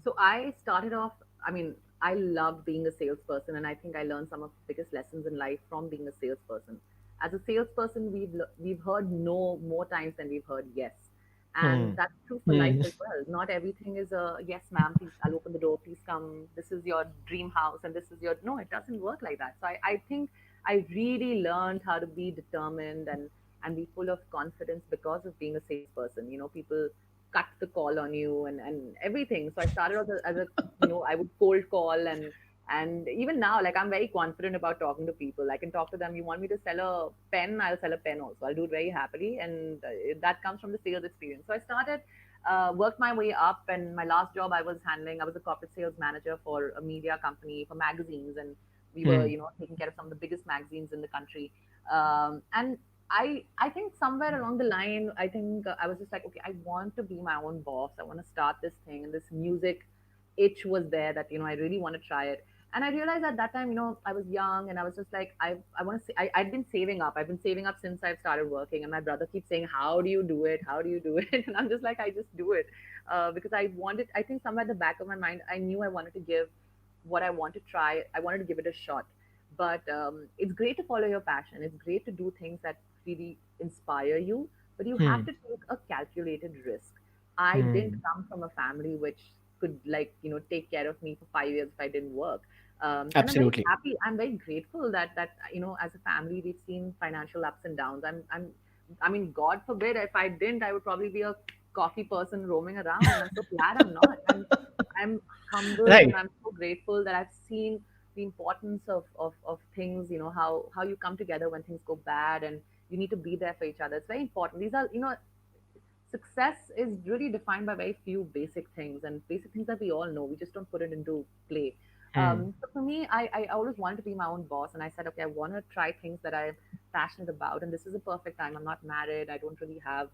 So I started off, I mean, I love being a salesperson, and I think I learned some of the biggest lessons in life from being a salesperson. As a salesperson, we've heard no more times than we've heard yes, and Hmm. that's true for life Hmm. as well. Not everything is a yes, ma'am. Please, I'll open the door. Please come. This is your dream house, and this is your no. It doesn't work like that. So I think I really learned how to be determined and be full of confidence because of being a salesperson. People cut the call on you and everything. So I started out as a I would cold call and even now, like I'm very confident about talking to people. I can talk to them. You want me to sell a pen? I'll sell a pen also. I'll do it very happily, and that comes from the sales experience. So I started. Worked my way up, and my last job I was a corporate sales manager for a media company for magazines, and we were, Hmm. taking care of some of the biggest magazines in the country. And I think somewhere along the line, I think I was just like, okay, I want to be my own boss. I want to start this thing, and this music itch was there that I really want to try it. And I realized at that time, I was young, and I was just like, I want to say, I'd been saving up. I've been saving up since I've started working, and my brother keeps saying, "How do you do it? How do you do it?" And I'm just like, I just do it because I wanted. I think somewhere at the back of my mind, I knew I wanted to give what I want to try. I wanted to give it a shot. But it's great to follow your passion. It's great to do things that really inspire you, but you have Hmm. to take a calculated risk. I didn't Hmm. come from a family which could like take care of me for 5 years if I didn't work. And I'm very Absolutely. happy. I'm very grateful that as a family we've seen financial ups and downs. I mean, God forbid if I didn't, I would probably be a coffee person roaming around, and I'm so glad I'm not. I'm humbled Right. and I'm so grateful that I've seen the importance of things, how you come together when things go bad and you need to be there for each other. It's very important. These are, success is really defined by very few basic things and basic things that we all know. We just don't put it into play. Hmm. So for me, I always wanted to be my own boss, and I said, okay, I want to try things that I'm passionate about, and this is a perfect time. I'm not married. I don't really have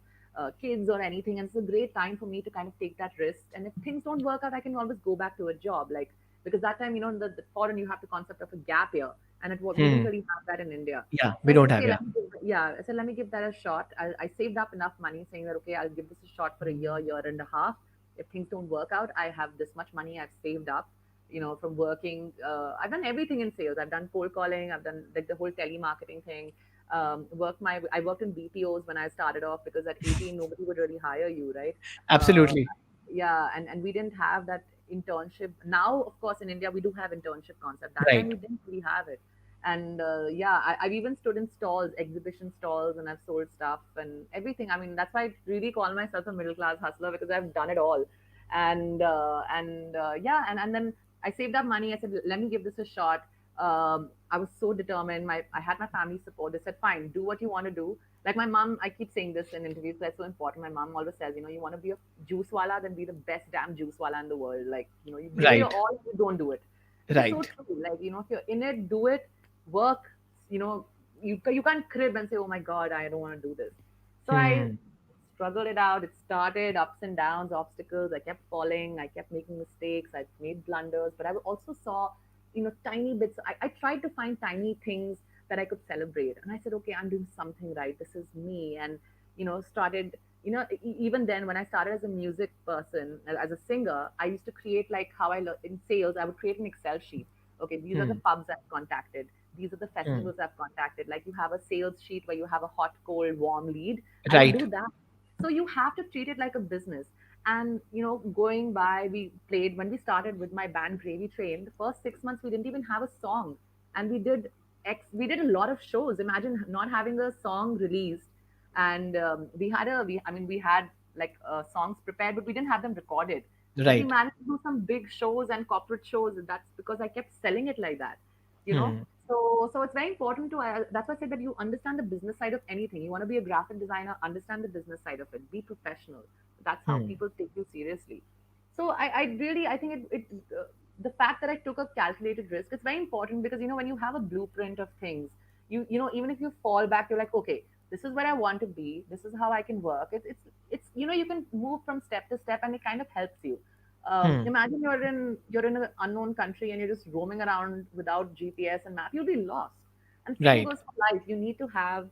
kids or anything, and it's a great time for me to kind of take that risk. And if things don't work out, I can always go back to a job, like because that time, in the foreign, you have the concept of a gap year, and we didn't Hmm. really have that in India. Yeah, So we I said, don't have, okay, yeah. I said, let me give that a shot. I saved up enough money saying that, okay, I'll give this a shot for a year and a half. If things don't work out, I have this much money I've saved up, from working. I've done everything in sales. I've done cold calling. I've done like the whole telemarketing thing. I worked in BPOs when I started off, because at 18 nobody would really hire you, right? Uh, Absolutely. yeah, and we didn't have that internship. Now, of course, in India we do have internship concept. That time Right. we didn't really have it. And yeah, I've even stood in stalls, exhibition stalls, and I've sold stuff and everything. I mean, that's why I really call myself a middle class hustler, because I've done it all. And yeah, and then I saved up money. I said, let me give this a shot. I was so determined. I had my family support. They said, fine, do what you want to do. Like my mom, I keep saying this in interviews. That's so important. My mom always says, you want to be a juice wala, then be the best damn juice wala in the world. Like, you give it your Right. all, you don't do it, which is so Right. true. Like, if you're in it, do it, work. You know, you can't crib and say, oh my god, I don't want to do this. So I Hmm. struggled it out. It started ups and downs, obstacles. I kept falling. I kept making mistakes. I made blunders, but I also saw, tiny bits. I tried to find tiny things that I could celebrate. And I said, okay, I'm doing something right. This is me. And, started, even then when I started as a music person, as a singer, I used to create like how I learned in sales. I would create an Excel sheet. Okay, these are the Hmm. pubs I've contacted. These are the Hmm. festivals I've contacted. Like you have a sales sheet where you have a hot, cold, warm lead. I would Right. do that. So you have to treat it like a business. And going by, we played when we started with my band Gravy Train. The first 6 months we didn't even have a song, and we did a lot of shows. Imagine not having a song released, and we had like songs prepared, but we didn't have them recorded. But we Right. managed to do some big shows and corporate shows. And that's because I kept selling it like that, you know. Hmm. So it's very important to. That's why I said that you understand the business side of anything. You want to be a graphic designer, understand the business side of it. Be professional. That's how Hmm. people take you seriously. So I think the fact that I took a calculated risk, it's very important, because when you have a blueprint of things, even if you fall back, you're like, okay, this is where I want to be. This is how I can work. It's you can move from step to step, and it kind of helps you. Hmm. Imagine you're in an unknown country and you're just roaming around without GPS and map. You'll be lost. And same Right. goes for life. You need to have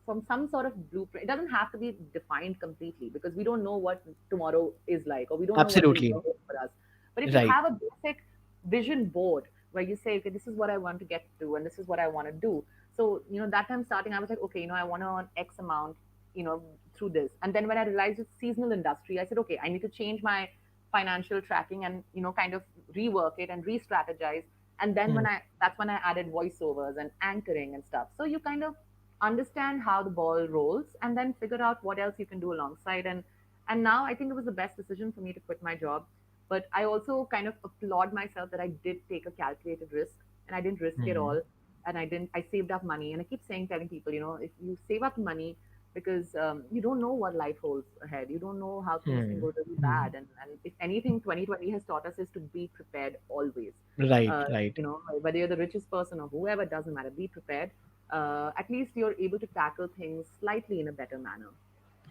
some sort of blueprint. It doesn't have to be defined completely, because we don't know what tomorrow is like, or we don't know what the year Absolutely. holds for us. But if you Right. have a basic vision board where you say, okay, this is what I want to get to, and this is what I want to do. So that time starting, I was like, okay, I want to earn X amount, you know, through this. And then when I realized it's seasonal industry, I said, okay, I need to change my financial tracking and kind of rework it and re-strategize. And then Hmm. that's when I added voiceovers and anchoring and stuff. So you kind of understand how the ball rolls, and then figure out what else you can do alongside. And now I think it was the best decision for me to quit my job. But I also kind of applaud myself that I did take a calculated risk, and I didn't risk it Hmm. all. And I saved up money. And I keep telling people, if you save up money, because you don't know what life holds ahead. You don't know how things can Hmm. go really Hmm. bad. And if anything, 2020 has taught us is to be prepared always. Right. Uh, Right. whether you're the richest person or whoever, doesn't matter. Be prepared. At least you're able to tackle things slightly in a better manner.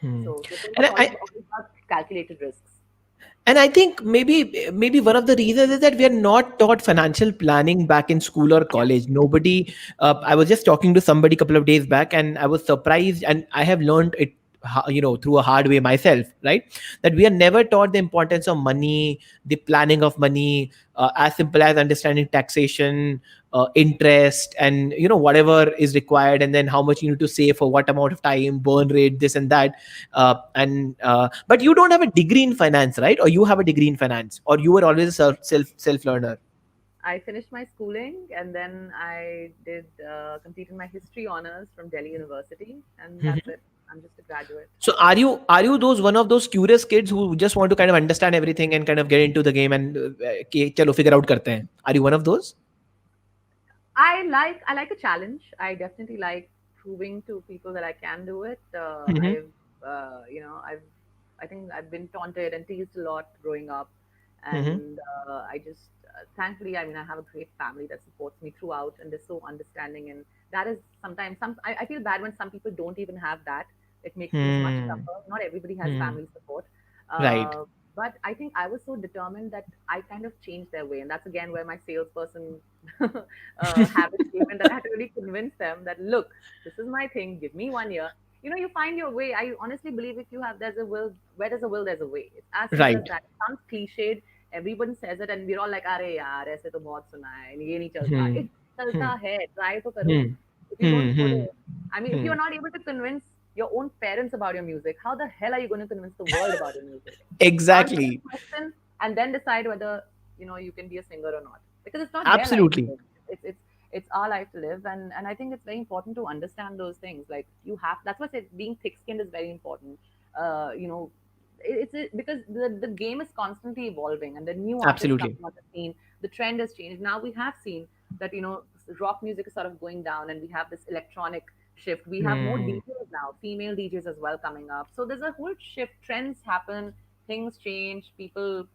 Hmm. So think And of always about calculated risks. I think maybe one of the reasons is that we are not taught financial planning back in school or Yeah. college. Nobody. I was just talking to somebody a couple of days back, and I was surprised, and I have learned it, through a hard way myself. Right, that we are never taught the importance of money, the planning of money, as simple as understanding taxation, interest, and whatever is required, and then how much you need to save for what amount of time, burn rate, this and that. And But you don't have a degree in finance, right? Or you have a degree in finance, or you were always a self learner? I finished my schooling, and then I did completed my history honors from Delhi University, and that's Mhm. it. I'm just a graduate. So are you those one of those curious kids who just want to kind of understand everything and kind of get into the game and chalo figure out karte hain? Are you one of those? I like a challenge. I definitely like proving to people that I can do it. Hmm. I think I've been taunted and teased a lot growing up, Hmm. and I just thankfully, I mean, I have a great family that supports me throughout, and they're so understanding. And that is sometimes I feel bad when some people don't even have that. It makes things much Hmm. tougher. Not everybody has Hmm. family support. Right. But I think I was so determined that I kind of changed their way, and that's again where my salesperson habit came in, that I had to really convince them that, look, this is my thing. Give me 1 year. You find your way. I honestly believe if you have there's a will, where there's a will, there's a way. It's as simple as Right. that. It sounds cliched. Everyone says it, and we're all like, "अरे यार, ऐसे तो बहुत सुना है, ये नहीं चलता." Hmm. It चलता Hmm. है. Try to करो. Hmm. If you don't Hmm. put Hmm. it, I mean, if Hmm. you're not able to convince your own parents about your music, how the hell are you going to convince the world about your music? Answer Exactly. the question and then decide whether you can be a singer or not. Because it's not their life to Absolutely. live. It's our life to live, and I think it's very important to understand those things. Like you have, that's why I said being thick-skinned is very important. Uh, you know, because the game is constantly evolving, and the new artists Absolutely. coming on the scene, the trend has changed. Now we have seen that rock music is sort of going down, and we have this electronic shift. We have more Hmm. DJs now, female DJs as well coming up. So there's a whole shift. Trends happen, things change, people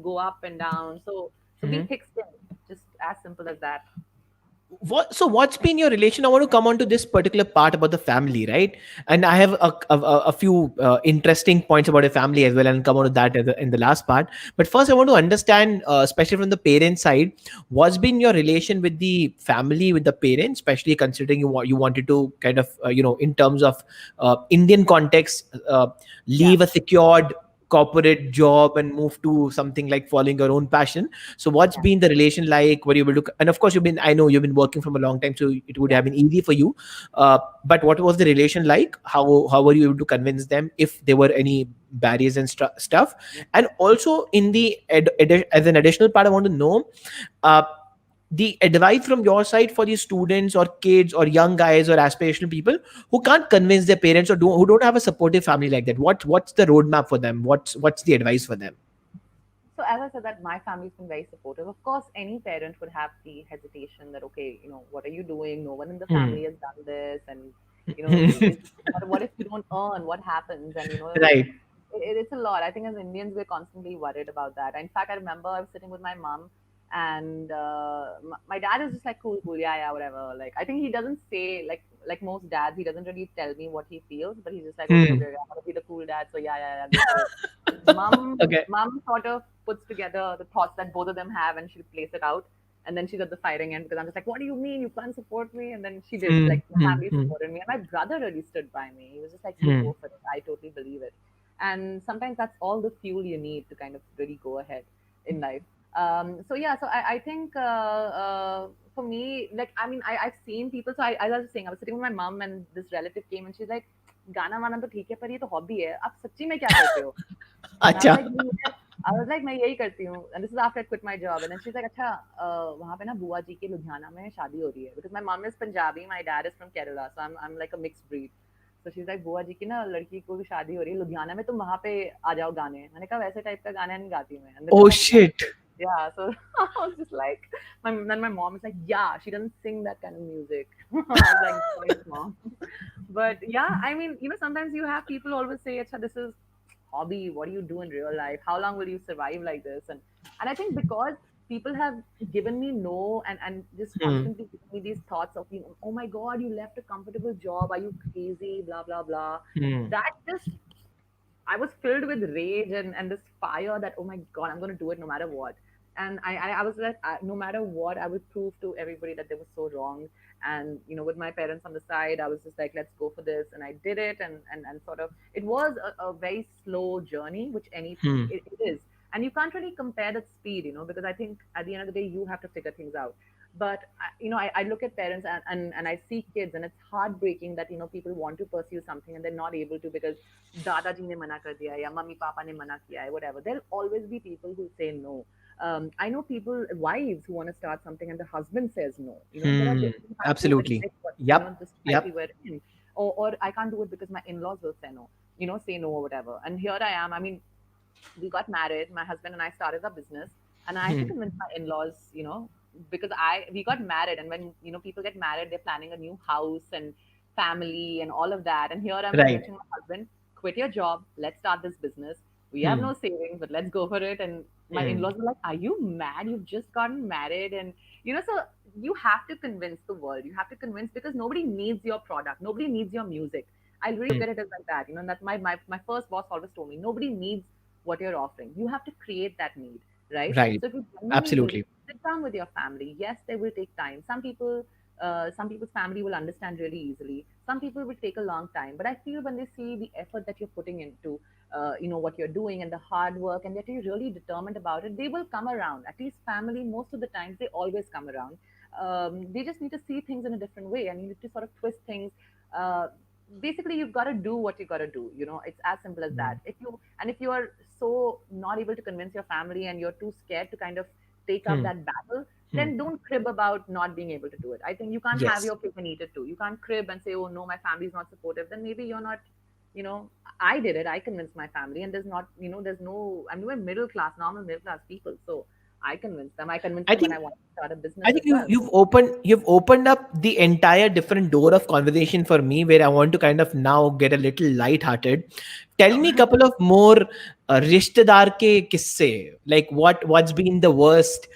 go up and down. So be Hmm. thick skinned, just as simple as that. What's been your relation? I want to come on to this particular part about the family, right? And I have a few interesting points about a family as well, and come on to that in the last part. But first I want to understand, especially from the parent side, what's been your relation with the family, with the parents, especially considering you wanted to kind of in terms of Indian context, Yeah, leave a secured corporate job and move to something like following your own passion. So what's yeah, been the relation like? Were you able to, and of course I know you've been working from a long time, so it would yeah. have been easy for you. But what was the relation like? How were you able to convince them, if there were any barriers and stuff? And also in the as an additional part, I want to know uh, the advice from your side for these students or kids or young guys or aspirational people who can't convince their parents, or who don't have a supportive family like that. What's the roadmap for them? What's the advice for them? So as I said, that my family's been very supportive. Of course, any parent would have the hesitation that, okay, what are you doing? No one in the Hmm. family has done this, and what if you don't earn? What happens? And Right. it's a lot. I think as Indians, we're constantly worried about that. In fact, I remember I was sitting with my mom, and my dad is just like, cool, cool, yeah, yeah, whatever. Like, I think he doesn't say like most dads, he doesn't really tell me what he feels, but he's just like, okay, Hmm. okay, I'm gonna be the cool dad, so yeah, yeah, yeah, go for it. Mom sort of puts together the thoughts that both of them have, and she'll place it out. And then she's at the fighting end because I'm just like, what do you mean you can't support me? And then she did. Hmm. Like, my Hmm. family Hmm. supported me, and my brother really stood by me. He was just like, you Hmm. go for it. I totally believe it. And sometimes that's all the fuel you need to kind of really go ahead in life. So yeah, so I think for me, like, I mean, I've seen people. So I was saying, I was sitting with my mom, and this relative came, and she's like, गाना वाना तो ठीक है, पर ये तो hobby है, आप सच्ची में क्या करते हो? And अच्छा. I was like, मैं यही करती हूँ. And this is after I quit my job. And then she's like, अच्छा, वहाँ पे ना बुआ जी के लुधियाना में शादी हो रही है. Because my mom is Punjabi, my dad is from Kerala, so I'm like a mixed breed. So she's like, बुआ जी की ना लड़की को शादी हो रही है लुधियाना में, तुम वहाँ पे आ जाओ गाने. मैंने कहा वैसे टाइप का गाना नहीं गाती मैं. And then Oh they're like, what? shit. Yeah, so I was just like, then my mom is like, yeah, she doesn't sing that kind of music. I was like, thanks, mom. But yeah, I mean, sometimes you have people always say, Acha, this is hobby. What do you do in real life? How long will you survive like this? And I think because people have given me no, and just Hmm. constantly giving me these thoughts of, oh my God, you left a comfortable job. Are you crazy? Blah, blah, blah. Hmm. That just, I was filled with rage and this fire that, oh my God, I'm going to do it no matter what. And I was like, no matter what, I would prove to everybody that they were so wrong. And, with my parents on the side, I was just like, let's go for this. And I did it. And sort of, it was a very slow journey, which Hmm. it is. And you can't really compare that speed, because I think at the end of the day, you have to figure things out. But I look at parents, and I see kids, and it's heartbreaking that people want to pursue something and they're not able to because दादाजी ने मना कर दिया या mummy papa ने मना किया है, whatever. There'll always be people who say no. I know people, wives who want to start something and the husband says no. There are Hmm. you have to Absolutely. admit what Yep. the society Yep. we're in, or I can't do it because my in-laws will say no. Say no or whatever. And here I am. I mean, we got married. My husband and I started a business, and I had to Hmm. convince my in-laws, because we got married, and when people get married, they're planning a new house and family and all of that. And here I'm Right. convincing my husband, quit your job, let's start this business. We have Hmm. no savings, but let's go for it. And my Hmm. in-laws were like, "Are you mad? You've just gotten married." And so you have to convince the world. You have to convince because nobody needs your product, nobody needs your music. I really Hmm. look at it as like that. And that my first boss always told me, nobody needs what you're offering. You have to create that need, right? Right. So if you genuinely believe, Absolutely. sit down with your family. Yes, they will take time. Some people's family will understand really easily. Some people will take a long time. But I feel when they see the effort that you're putting into, what you're doing and the hard work, and that you're really determined about it, they will come around. At least family, most of the times, they always come around. they just need to see things in a different way, and you need to sort of twist things. Uh, Basically, you've got to do what you got to do. It's as simple as that. Hmm. If you are so not able to convince your family, and you're too scared to kind of take up Hmm. that battle, Hmm. then don't crib about not being able to do it. I think you can't have Yes. your cake and eat it too. You can't crib and say, oh no, my family's not supportive. Then maybe you're not, you know, I did it. I convinced my family, and there's not, there's no, I'm a middle class, normal middle class people. So I convinced them. I convinced I them when I think wanted to start a business I as think well. you've opened up the entire different door of conversation for me where I want to kind of now get a little lighthearted. Tell me a Sure. couple of more rishtedar ke kisse. Like what's been the worst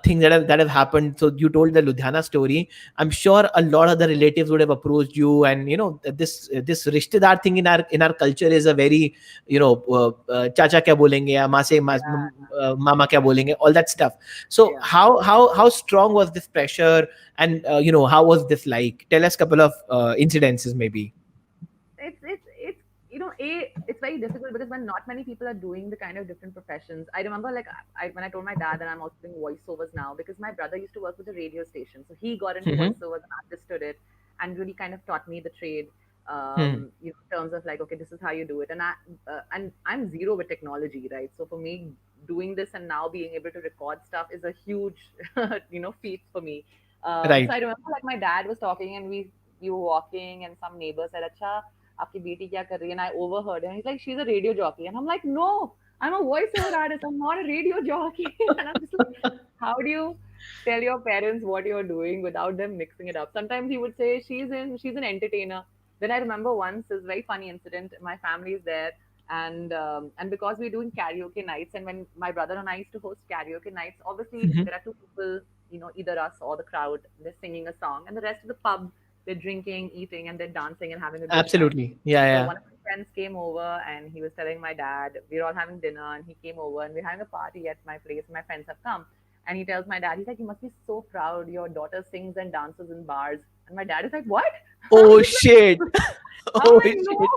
thing that have happened. So you told the Ludhiana story. I'm sure a lot of the relatives would have approached you, and this rishtedar thing in our culture is a very chacha kya bolenge ya Yeah, mama kya bolenge, all that stuff. So yeah. how strong was this pressure, and how was this like? Tell us a couple of incidences maybe. It's it's very difficult because when not many people are doing the kind of different professions. I remember, like, when I told my dad that I'm also doing voiceovers now, because my brother used to work with a radio station, so he got into Hmm. voiceovers and understood it, and really kind of taught me the trade. Hmm. In terms of, like, okay, this is how you do it, and I'm zero with technology, right? So for me, doing this and now being able to record stuff is a huge feat for me. So Right. I remember, like, my dad was talking, and we were walking, and some neighbor said, "Acha, आपकी बेटी क्या कर रही है?" And I overheard, and he's like, "She's a radio jockey," and I'm like, "No, I'm a voiceover artist. I'm not a radio jockey." And I'm just like, "How do you tell your parents what you're doing without them mixing it up?" Sometimes he would say, she's an entertainer. Then I remember once, this very funny incident. My family is there, and because we're doing karaoke nights, and when my brother and I used to host karaoke nights, obviously Hmm. there are two people, either us or the crowd. They're singing a song, and the rest of the pub, they're drinking, eating, and they're dancing and having a good time. Absolutely. Yeah, So yeah. one of my friends came over, and he was telling my dad, we're all having dinner, and he came over, and we're having a party at my place. My friends have come. And he tells my dad, he's like, "You must be so proud. Your daughter sings and dances in bars." And my dad is like, "What?" I'm Oh just shit. like, I'm Oh like, shit. "No."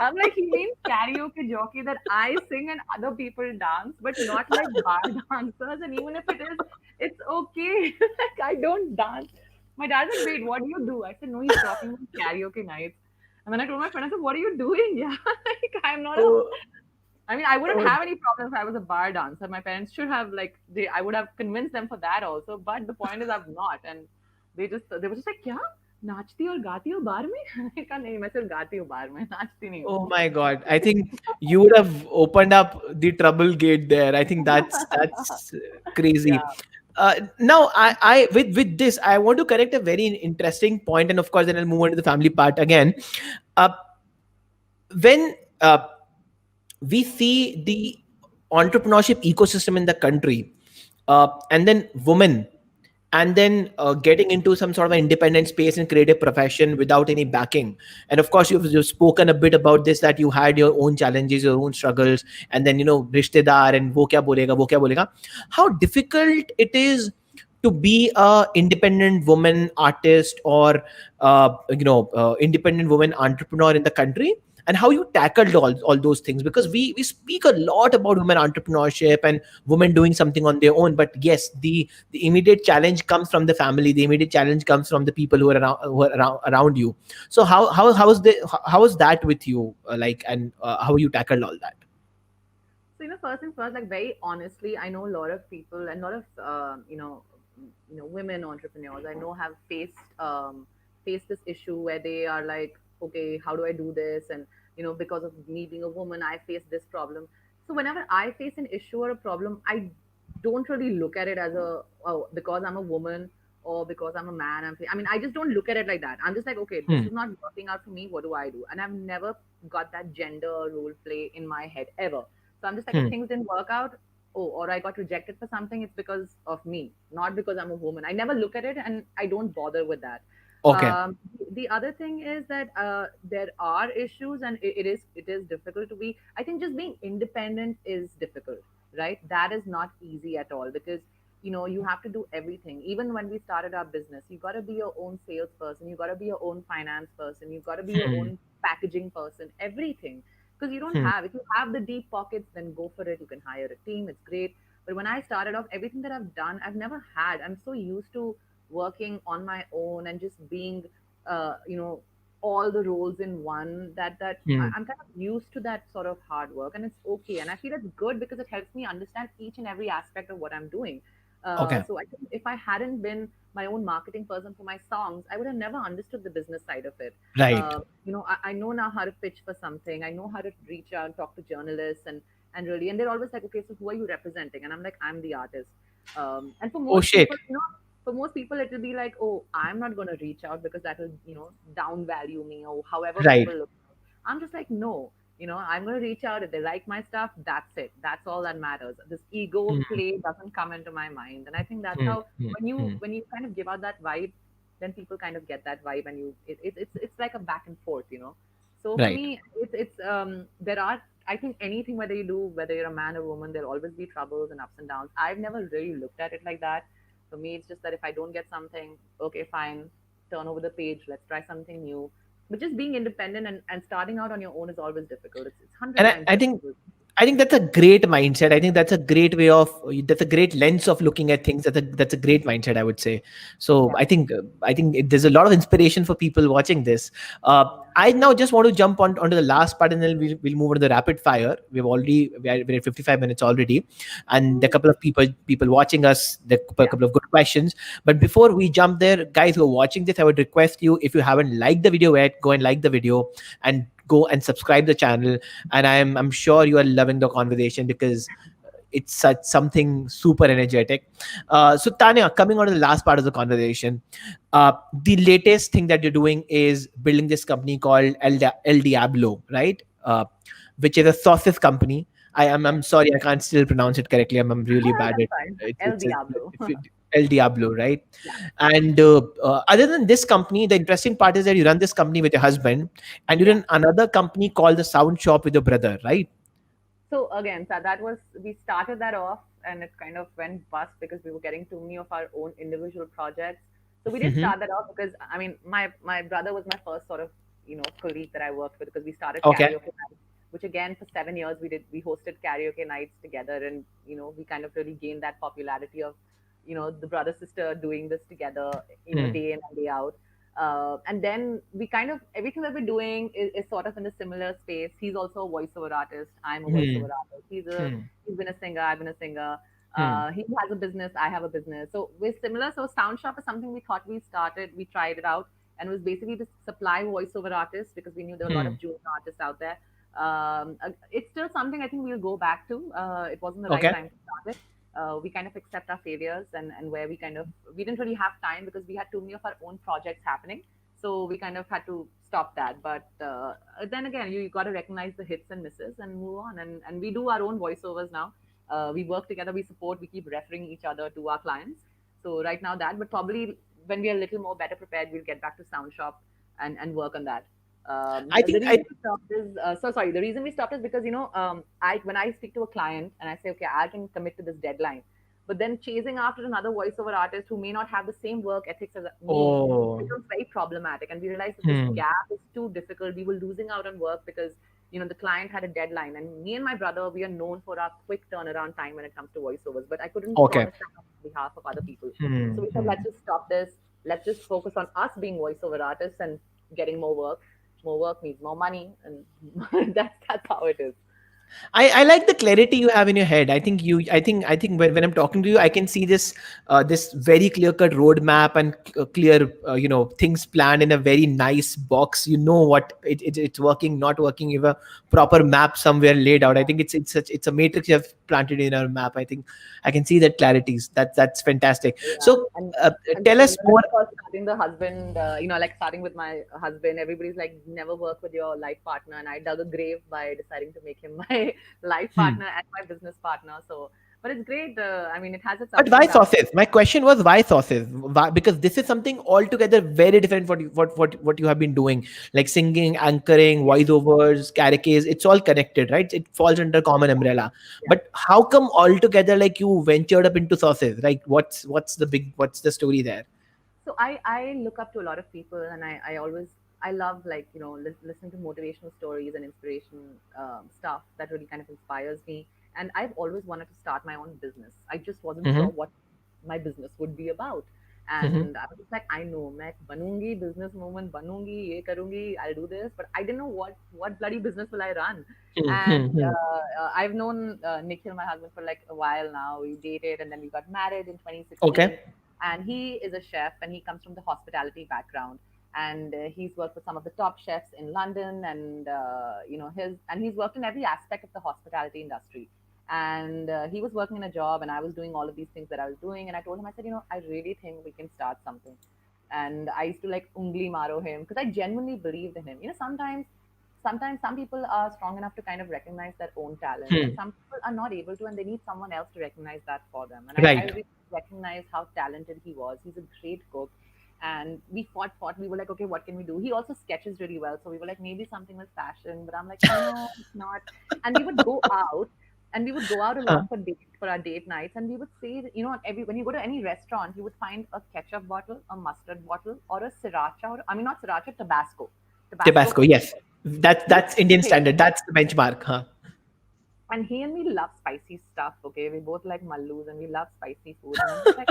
I'm like, he means karaoke jockey, that I sing and other people dance, but not like bar dancers. And even if it is, it's okay. Like, I don't dance. My dad's like, "Wait, what do you do?" I said, "No, he's talking about karaoke nights." And then I told my friend, I said, "What are you doing?" Yeah, like, I'm not a. Oh, I mean, I wouldn't oh. have any problem if I was a bar dancer. My parents should have, like, I would have convinced them for that also. But the point is, I'm not, and they were just like, "क्या नाचती और गाती हो बार में?" मैंने कहा, "नहीं, मैं सिर्फ गाती हूँ बार में, नाचती नहीं हूँ." Oh my God. I think you would have opened up the trouble gate there. I think that's crazy. Yeah. Now, I with this, I want to correct a very interesting point, and of course, then I'll move on to the family part again. Uh, when we see the entrepreneurship ecosystem in the country, and then women, and then getting into some sort of an independent space and creative profession without any backing. And of course, you've spoken a bit about this, that you had your own challenges, your own struggles, and then rishtedar and wo kya bolega. How difficult it is to be a independent woman artist, or independent woman entrepreneur in the country, and how you tackled all those things, because we speak a lot about women entrepreneurship and women doing something on their own, but yes, the immediate challenge comes from the family, the immediate challenge comes from the people who are around you. So how is that with you, like, and how you tackled all that? So, first and first, like, very honestly, I know a lot of people, and a lot of women entrepreneurs I know have faced this issue where they are like, "Okay, how do I do this?" And because of me being a woman, I face this problem. So whenever I face an issue or a problem, I don't really look at it as a, oh, because I'm a woman, or because I'm a man. I mean, I just don't look at it like that. I'm just like, okay, this Hmm. is not working out for me. What do I do? And I've never got that gender role play in my head ever. So I'm just like, if Hmm. things didn't work out, oh, or I got rejected for something, it's because of me, not because I'm a woman. I never look at it, and I don't bother with that. Okay. The other thing is that there are issues, and it is difficult to be. I think just being independent is difficult, right? That is not easy at all, because you have to do everything. Even when we started our business, you got to be your own salesperson, you got to be your own finance person, you got to be your Hmm. own packaging person, everything. Because you don't Hmm. have, if you have the deep pockets, then go for it. You can hire a team, it's great. But when I started off, everything that I've done, I've never had. I'm so used to working on my own and just being, you know, all the roles in one, Hmm. I'm kind of used to that sort of hard work, and it's okay. And I feel it's good because it helps me understand each and every aspect of what I'm doing. Okay. So I think if I hadn't been my own marketing person for my songs, I would have never understood the business side of it. Right. You know, I know now how to pitch for something. I know how to reach out and talk to journalists, and really, and they're always like, okay, so who are you representing? And I'm like, I'm the artist. And for Oh most shit. people, you know, for most people, it will be like, oh, I'm not going to reach out because that will, you know, down value me or however Right. people look. I'm just like, no, you know, I'm going to reach out. If they like my stuff, that's it. That's all that matters. This ego Hmm. play doesn't come into my mind. And I think that's Hmm. how, Hmm. Hmm. when you kind of give out that vibe, then people kind of get that vibe, and it's like a back and forth, you know. So for Right. me, there are, I think anything, whether you do, whether you're a man or woman, there'll always be troubles and ups and downs. I've never really looked at it like that. For me, it's just that if I don't get something, okay, fine, turn over the page, let's try something new. But just being independent and starting out on your own is always difficult. It's hundred And times I think difficult. that's a great mindset. I think that's a great way of that's a great lens of looking at things. That's a great mindset, I would say. So Yeah, there's a lot of inspiration for people watching this. yeah. I now just want to jump onto the last part, and then we'll move on to the rapid fire. We're at 55 minutes already, and a Woo. couple of people watching us. There are a Yeah. couple of good questions. But before we jump there, guys who are watching this, I would request you, if you haven't liked the video yet, go and like the video and go and subscribe the channel. And I'm sure you are loving the conversation because it's such something super energetic. So Tanya, coming on to the last part of the conversation, the latest thing that you're doing is building this company called El Diablo, right? Which is a sauces company. I'm Yes. sorry, I can't still pronounce it correctly. I'm really Oh, bad that's at fine. it's El it's a, Diablo. it's El Diablo, right? Yeah. And other than this company, the interesting part is that you run this company with your husband, and you Yeah. run another company called the Sound Shop with your brother, right? So again, so that was, we started that off, and it kind of went bust because we were getting too many of our own individual projects. So we did Hmm. start that off because I mean, my brother was my first sort of, you know, colleague that I worked with, because we started Okay. karaoke nights, which again for 7 years we hosted karaoke nights together, and you know we kind of really gained that popularity of, you know, the brother sister doing this together, you know, Hmm. day in and day out. And then we kind of, everything that we're doing is sort of in a similar space. He's also a voiceover artist. I'm a Hmm. voiceover artist. Hmm. He's been a singer. I've been a singer. Hmm. He has a business. I have a business. So we're similar. So Sound Shop is something we thought, we started. We tried it out, and it was basically to supply voiceover artists because we knew there were a lot Hmm. of junior artists out there. It's still something I think we'll go back to. It wasn't the right Okay. time to start it. We kind of accept our failures, and where we kind of, we didn't really have time because we had too many of our own projects happening, so we kind of had to stop that. But then again, you got to recognize the hits and misses and move on, and we do our own voiceovers now. We work together, we support, we keep referring each other to our clients. So right now that, but probably when we are a little more better prepared, we'll get back to Sound Shop and work on that. I The think I reason we stopped is, so sorry. The reason we stopped is because, you know, I, when I speak to a client and I say, okay, I can commit to this deadline, but then chasing after another voiceover artist who may not have the same work ethics as me oh. becomes very problematic. And we realized that this Hmm. gap is too difficult. We were losing out on work because, you know, the client had a deadline, and me and my brother, we are known for our quick turnaround time when it comes to voiceovers. But I couldn't Okay. promise that on behalf of other people. So Hmm. we said, Hmm. let's just stop this. Let's just focus on us being voiceover artists and getting more work. More work means more money, and that's how it is. I like the clarity you have in your head. I think when I'm talking to you, I can see this very clear cut roadmap and clear things planned in a very nice box. You know what it's working, not working. You have a proper map somewhere laid out. I think it's a matrix you have planted in our map. I think I can see that clarities. That's fantastic. Yeah, So and tell us similar more. like for starting the husband, you know, like starting with my husband, everybody's like, never work with your life partner, and I dug a grave by deciding to make him my life Hmm. partner and my business partner. So, but it's great. I mean, it has its But ups why and downs. sauces? My question was why sauces? Why? Because this is something altogether very different what you have been doing, like singing, anchoring, Yeah, voiceovers, karaoke. It's all connected, right? It falls under common umbrella. yeah. But how come altogether like you ventured up into sauces? Like what's the story there? So I look up to a lot of people, and I always, I love, like, you know, listening to motivational stories and inspiration stuff that really kind of inspires me. And I've always wanted to start my own business. I just wasn't sure Mm-hmm. what my business would be about. Mm-hmm. And I was just like, I know, मैं बनूंगी business woman, बनूंगी, ये करूंगी, I'll do this, but I didn't know what bloody business will I run. And Mm-hmm. I've known Nikhil, my husband, for like a while now. We dated and then we got married in Okay. 2016. And he is a chef and he comes from the hospitality background. And he's worked with some of the top chefs in London, and he's worked in every aspect of the hospitality industry. And he was working in a job, and I was doing all of these things that I was doing. And I told him, I said, I really think we can start something. And I used to like ungli maro him because I genuinely believed in him. Sometimes some people are strong enough to kind of recognize their own talent, and Hmm. some people are not able to, and they need someone else to recognize that for them. And I Right. really recognize how talented he was. He's a great cook. And we fought. We were like, okay, what can we do? He also sketches really well. So we were like, maybe something with fashion. But I'm like, no, it's not. And we would go out a Huh. lot for our date nights, and we would say, that, every when you go to any restaurant, you would find a ketchup bottle, a mustard bottle, or a sriracha, or I mean not sriracha, Tabasco Tabasco. ketchup. Yes. That's You that's Indian pick, standard. That's the benchmark. Huh. and he and me love spicy stuff. Okay, we both like mallus, and we love spicy food. And I'm just like,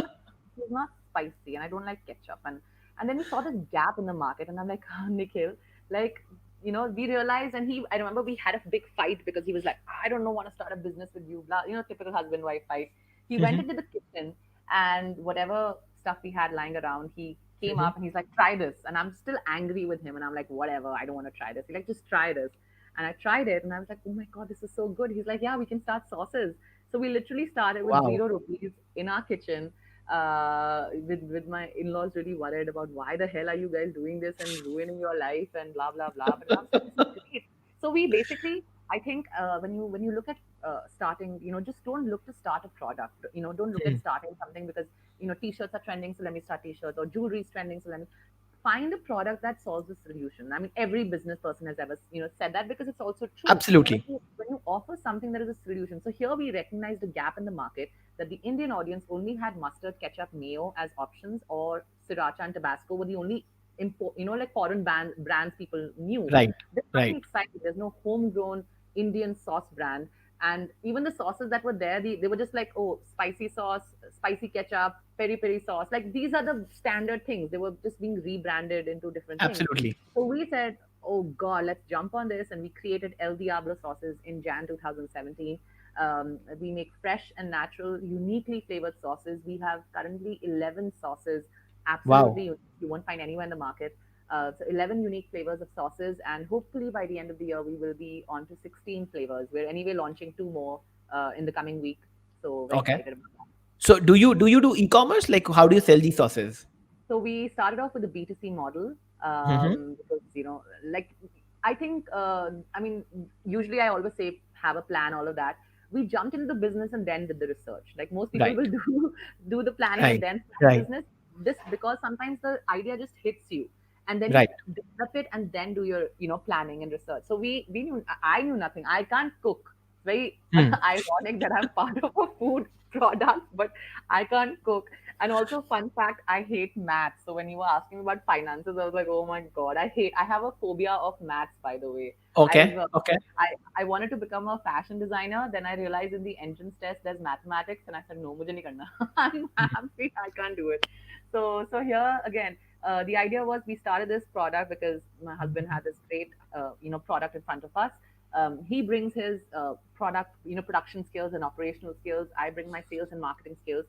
it's not spicy, and I don't like ketchup. And then we saw this gap in the market, and I'm like, oh, Nikhil, like, we realized, and I remember we had a big fight because he was like, I don't know, want to start a business with you, blah, typical husband wife fight. He went Mm-hmm. into the kitchen, and whatever stuff we had lying around, he came Mm-hmm. up and he's like, try this, and I'm still angry with him, and I'm like, whatever, I don't want to try this. He's like, just try this. And I tried it and I was like, oh my God, this is so good. He's like, yeah, we can start sauces. So we literally started with Wow. 0 rupees in our kitchen. With my in-laws really worried about why the hell are you guys doing this and ruining your life and blah blah blah. But I was like, this is great. So we basically, I think, when you look at starting, just don't look to start a product. Don't look at Hmm. starting something because t-shirts are trending, so let me start t-shirts, or jewelry is trending, so let me find a product that solves the solution. I mean, every business person has ever said that because it's also true. When Absolutely. you offer something that is a solution, so here we recognized a gap in the market that the Indian audience only had mustard, ketchup, mayo as options, or sriracha and Tabasco were the only like foreign brands people knew. Right. There's nothing Right. exciting. There's no homegrown Indian sauce brand. And even the sauces that were there, they were just like, oh, spicy sauce, spicy ketchup, peri peri sauce. Like these are the standard things. They were just being rebranded into different things. Absolutely. So we said, oh God, let's jump on this. And we created El Diablo sauces in Jan 2017. We make fresh and natural, uniquely flavored sauces. We have currently 11 sauces, absolutely Wow. unique. You won't find anywhere in the market. So 11 unique flavors of sauces, and hopefully by the end of the year we will be on to 16 flavors. We're anyway launching two more in the coming week, so very Okay. excited about that. So do e-commerce? Like how do you sell these sauces? So we started off with a B2C model Mm-hmm. because like I think I mean usually I always say have a plan, all of that. We jumped into the business and then did the research. Like most people Right. will do the planning and Right. then start the Right. business. This because sometimes the idea just hits you, and then you Right. develop it and then do your planning and research. So we knew I knew nothing. I can't cook. Very Hmm. ironic that I'm part of a food product, but I can't cook. And also, fun fact, I hate maths. So when you were asking me about finances, I was like, oh my God, I have a phobia of maths, by the way. I've, Okay. uh, Okay. I, I wanted to become a fashion designer. Then I realized in the entrance test, there's mathematics. And I said, no, mujhe nahi karna. I can't do it. So here again, the idea was we started this product because my husband had this great, product in front of us. He brings his product, production skills and operational skills. I bring my sales and marketing skills.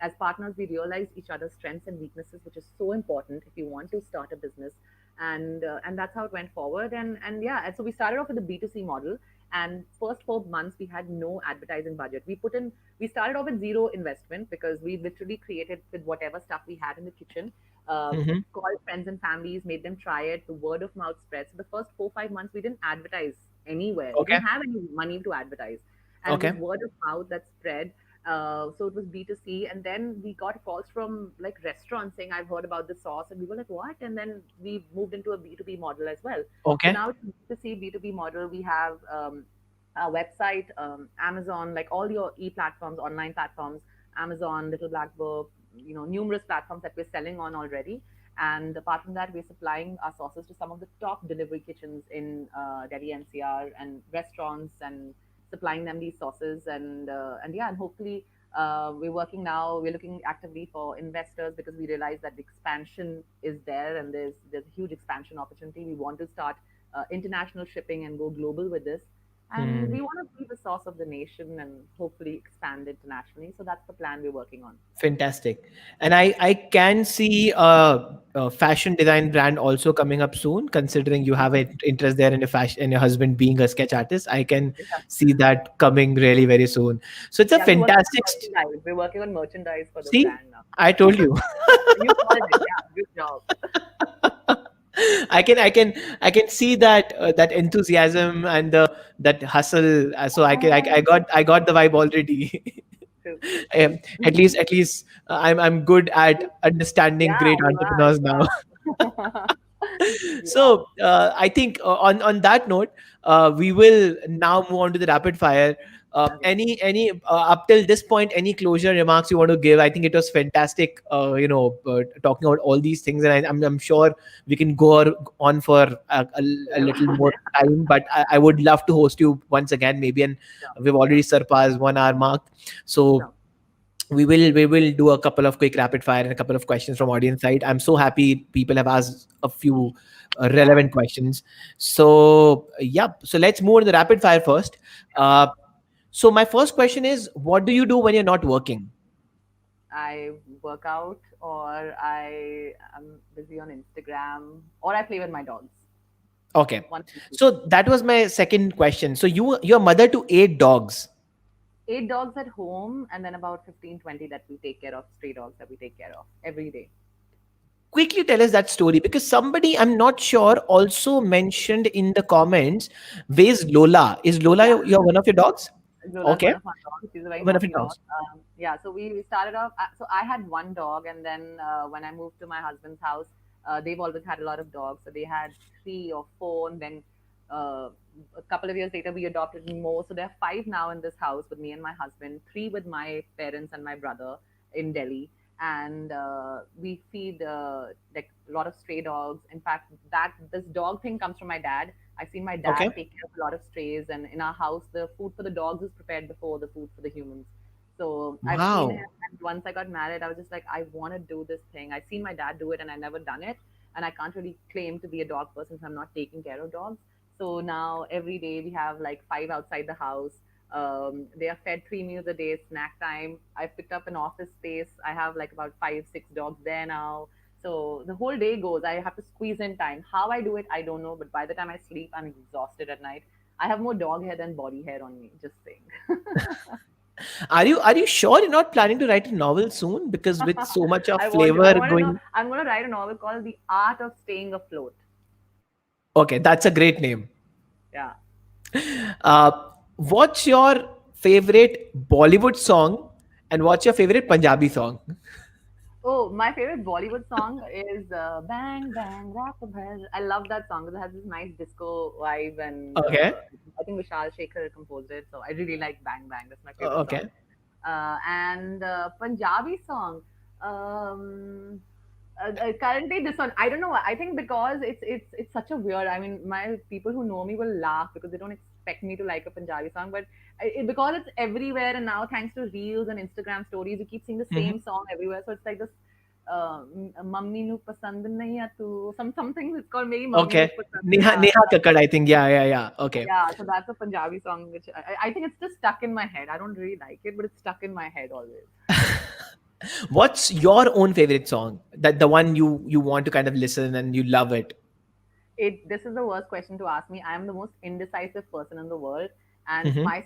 As partners, we realize each other's strengths and weaknesses, which is so important if you want to start a business. And that's how it went forward. And yeah, and so we started off with the B2C model. And first 4 months, we had no advertising budget. We started off with zero investment because we literally created with whatever stuff we had in the kitchen. Mm-hmm. Called friends and families, made them try it. The word of mouth spread. So the first 4 5 months, we didn't advertise anywhere. We Okay. didn't have any money to advertise, and it was Okay. word of mouth that spread. So it was B2C, and then we got calls from like restaurants saying, "I've heard about this sauce," and we were like, "What?" And then we moved into a B2B model as well. So Okay. now it's a B2C, B2B model. We have our website, Amazon, like all your e-platforms, online platforms, Amazon, Little Black Book, numerous platforms that we're selling on already. And apart from that, we're supplying our sauces to some of the top delivery kitchens in Delhi NCR and restaurants, and supplying them these sauces. And yeah, and hopefully We're working now. We're looking actively for investors because we realize that the expansion is there, and there's a huge expansion opportunity. We want to start international shipping and go global with this, and Hmm. we want to be the source of the nation and hopefully expand internationally. So that's the plan we're working on. Fantastic. And I can see a fashion design brand also coming up soon, considering you have an interest there in a fashion and your husband being a sketch artist. I can Yeah, see that coming really very soon. So it's a yeah, we're working on fantastic merchandise. We're working on merchandise for the see, brand now. I told you. You called it, yeah. Good job. I can see that that enthusiasm and the that hustle. So I got the vibe already. True, true. At least I'm good at understanding Yeah, great you are. entrepreneurs You now. are. You are. So I think on that note, we will now move on to the rapid fire. Okay. Any up till this point, any closure remarks you want to give? I think it was fantastic. Talking about all these things, and I'm sure we can on for a little more time. But I would love to host you once again, maybe, and Sure, we've sure, already surpassed 1 hour mark. So sure. we will do a couple of quick rapid fire and a couple of questions from audience side. I'm so happy people have asked a few Yeah, relevant questions. So yep, so let's move on to the rapid fire first. sure. So my first question is, what do you do when you're not working? I work out, or I am busy on Instagram, or I play with my dogs. Okay, One of the two. so that was my second question. So you're mother to 8 dogs. 8 dogs at home, and then about 15, 20 that we take care of, stray dogs that we take care of every day. Quickly tell us that story, because somebody, I'm not sure, also mentioned in the comments, where's Lola? Is Lola Yeah. your one of your dogs? Lola's Okay, one of my dogs. She's a very one of your naughty dog. dogs. Yeah, so we started off. So I had one dog, and then when I moved to my husband's house, they've always had a lot of dogs. So they had three or four, and then uh, a couple of years later, we adopted more. So there are five now in this house with me and my husband, three with my parents and my brother in Delhi. And we feed like a lot of stray dogs. In fact, that this dog thing comes from my dad. I've seen my Okay. dad take care of a lot of strays, and in our house, the food for the dogs is prepared before the food for the humans. So I've seen him, Wow. and once I got married, I was just like, I want to do this thing. I've seen my dad do it, and I never done it, and I can't really claim to be a dog person if I'm not taking care of dogs. So now every day we have like five outside the house. They are fed 3 meals a day, snack time. I've picked up an office space. I have like about five, six dogs there now. So the whole day goes. I have to squeeze in time. How I do it, I don't know. But by the time I sleep, I'm exhausted at night. I have more dog hair than body hair on me. Just saying. Are you sure you're not planning to write a novel soon? Because with so much of I want to. I flavor want to know. going, I'm going to write a novel called "The Art of Staying Afloat." okay, that's a great name. Yeah. Uh, what's your favorite Bollywood song, and what's your favorite Punjabi song? Oh, my favorite Bollywood song is "Bang Bang Rock the Bell." I love that song because it has this nice disco vibe, and Okay. I think Vishal Shekhar composed it. So I really like "Bang Bang." That's my favorite song. Okay. And Punjabi song. Um, Currently, this one I don't know. I think because it's such a weird. I mean, my people who know me will laugh because they don't expect me to like a Punjabi song, but because it's everywhere, and now thanks to reels and Instagram stories, you keep seeing the Mhm. same song everywhere. So it's like this. Mummy nu pasand nahi hai tu. Something it's called maybe Mummy nu Okay. pasand. Neha Yeah, Neha Kakkad, I think. Yeah, yeah, yeah. Okay. yeah. So that's a Punjabi song which I think it's just stuck in my head. I don't really like it, but it's stuck in my head always. What's your own favorite song? That the one you want to kind of listen and you love it. It This is the worst question to ask me. I am the most indecisive person in the world, and Mhm. my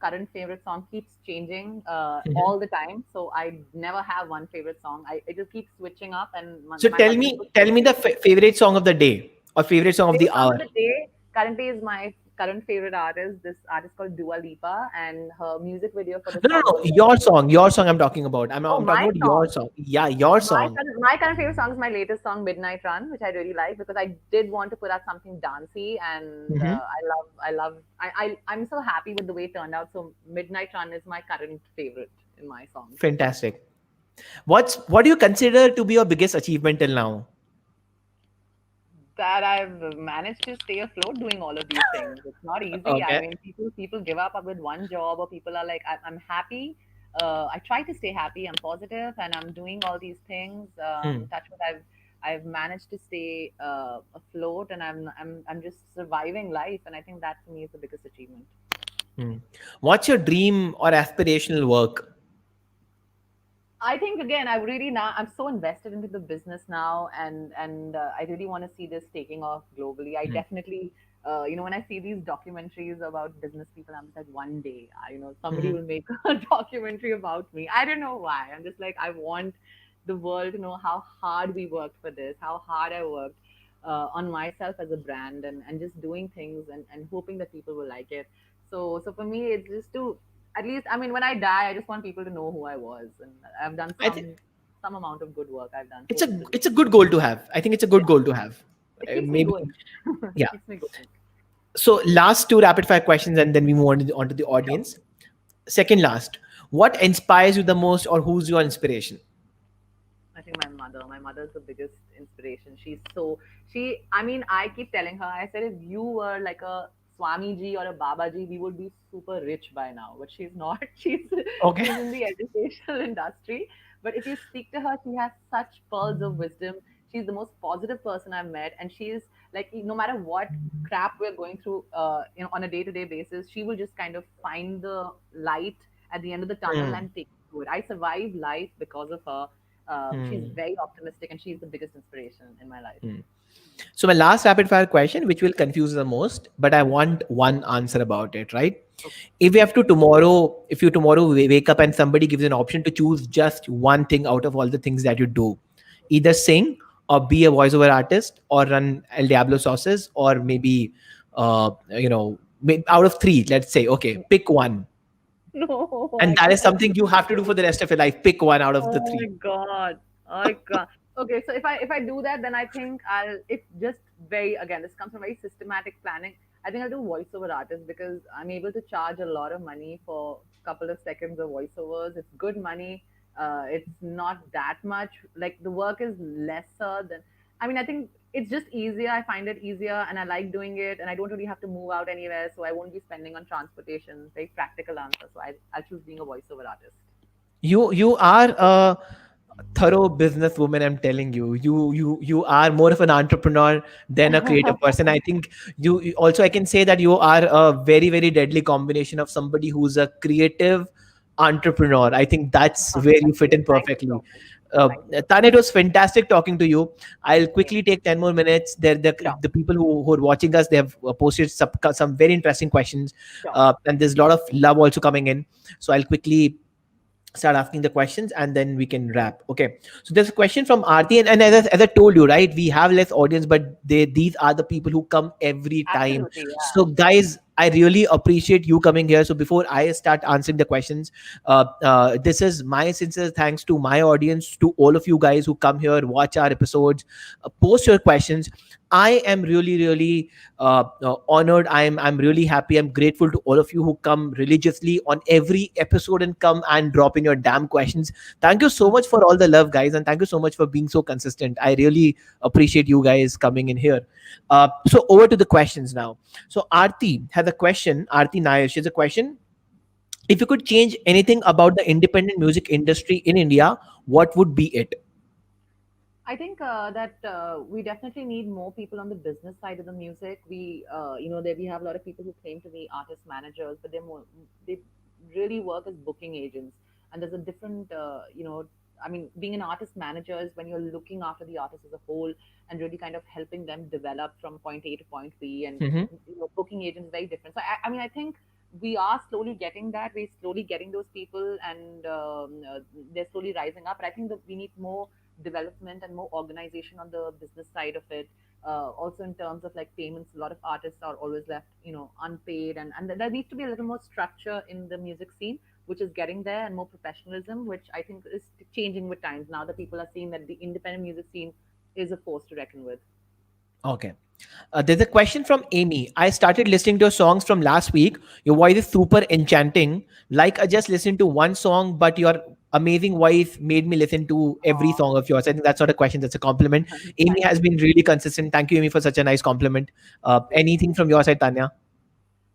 current favorite song, keeps changing Mhm. all the time. So I never have one favorite song. It just keeps switching up, and So my husband puts tell me the music. favorite song of the day or favorite song of the Favorite song hour. of the day currently is my current favorite artist. This artist called Dua Lipa, and her music video for the No, no, song no. was Your song. I'm talking about. oh I'm talking my about your song. song. Yeah, your song. My current favorite song is my latest song, Midnight Run, which I really like because I did want to put out something dancey, and Hmm. I'm so happy with the way it turned out. So Midnight Run is my current favorite in my songs. Fantastic. What do you consider to be your biggest achievement till now? That I've managed to stay afloat doing all of these things. It's not easy. I Okay. mean, people give up with one job, or people are like, I'm happy. I try to stay happy. I'm positive, and I'm doing all these things. Hmm. Touch wood, I've managed to stay afloat, and I'm just surviving life. And I think that for me is the biggest achievement. Hmm. What's your dream or aspirational work? I think again, I really now I'm so invested into the business now, and I really want to see this taking off globally. I Hmm. definitely, when I see these documentaries about business people, I'm just like, one day, somebody Hmm. will make a documentary about me. I don't know why. I'm just like, I want the world to know how hard we worked for this, how hard I worked on myself as a brand, and just doing things and hoping that people will like it. So for me, it's just to at least, I mean, when I die, I just want people to know who I was, and I've done I think some amount of good work. I've done it's a hopefully. it's a good goal to have. I think it's a good Yeah, goal to have. it keeps me Maybe, going. It yeah. keeps me going. So last two rapid fire questions, and then we move on to the Sure. audience. Second last, what inspires you the most, or who's your inspiration? I think my mother. My mother's the biggest inspiration. I mean, I keep telling her, I said, if you were like a Swamiji or a Babaji, we would be super rich by now. But she's not. Okay. She's in the educational industry. But if you speak to her, she has such pearls of wisdom. She's the most positive person I've met, and she's like, no matter what crap we're going through, on a day-to-day basis, she will just kind of find the light at the end of the tunnel Hmm. and take it to it. I survive life because of her. She's Hmm. very optimistic, and she's the biggest inspiration in my life. Hmm. So my last rapid fire question, which will confuse the most, but I want one answer about it, right? Okay. If we have to tomorrow, if you tomorrow wake up and somebody gives an option to choose just one thing out of all the things that you do, either sing or be a voiceover artist or run El Diablo Sauces, or maybe, out of three, let's say, okay, pick one. No, And I that is can't. something you have to do for the rest of your life. Pick one out of the Oh three. my God. I can't. Okay, so if I do that, then I think it's just very, again, this comes from very systematic planning. I think I'll do voiceover artist because I'm able to charge a lot of money for a couple of seconds of voiceovers. It's good money. It's not that much. Like the work is lesser than, I mean, I think it's just easier. I find it easier and I like doing it, and I don't really have to move out anywhere. So I won't be spending on transportation. Very practical answer. So I'll choose being a voiceover artist. You are a thorough businesswoman. I'm telling you, you are more of an entrepreneur than a creative person. I think also, I can say that you are a very very deadly combination of somebody who's a creative entrepreneur. I think that's where you fit in Thank you perfectly. so much. uh, Thank you so Tanya, it was fantastic talking to you. I'll much. quickly take 10 more minutes. Sure, The people who are watching us, they have posted some very interesting questions. sure. And there's a lot of love also coming in. So I'll quickly start asking the questions and then we can wrap. Okay. So there's a question from Aarti, and as I told you, right, we have less audience, but these are the people who come every time. Absolutely, yeah. So guys, I really appreciate you coming here. So before I start answering the questions, this is my sincere thanks to my audience, to all of you guys who come here, watch our episodes, post your questions. I am really, really honored. I'm really happy. I'm grateful to all of you who come religiously on every episode and come and drop in your damn questions. Thank you so much for all the love, guys, and thank you so much for being so consistent. I really appreciate you guys coming in here. So over to the questions now. So Aarti has a question. Aarti Nair, she has a question. If you could change anything about the independent music industry in India, what would be it? I think that we definitely need more people on the business side of the music. There we have a lot of people who claim to be artist managers, but they really work as booking agents. And there's a different, I mean, being an artist manager is when you're looking after the artist as a whole and really kind of helping them develop from point A to point B. And Mm-hmm. booking agents is very different. So I mean, I think we are slowly getting that. We're slowly getting those people, and they're slowly rising up. But I think that we need more development and more organization on the business side of it. Also in terms of like payments, a lot of artists are always left, unpaid, and there needs to be a little more structure in the music scene, which is getting there, and more professionalism, which I think is changing with times. Now that people are seeing that the independent music scene is a force to reckon with. Okay. There's a question from Amy. I started listening to your songs from last week. Your voice is super enchanting. Like I just listened to one song, but your amazing voice made me listen to every Aw, song of yours. I think that's not a question, that's a compliment. Amy thank has you. been really consistent. Thank you, Amy, for such a nice compliment. Anything from your side, Tanya?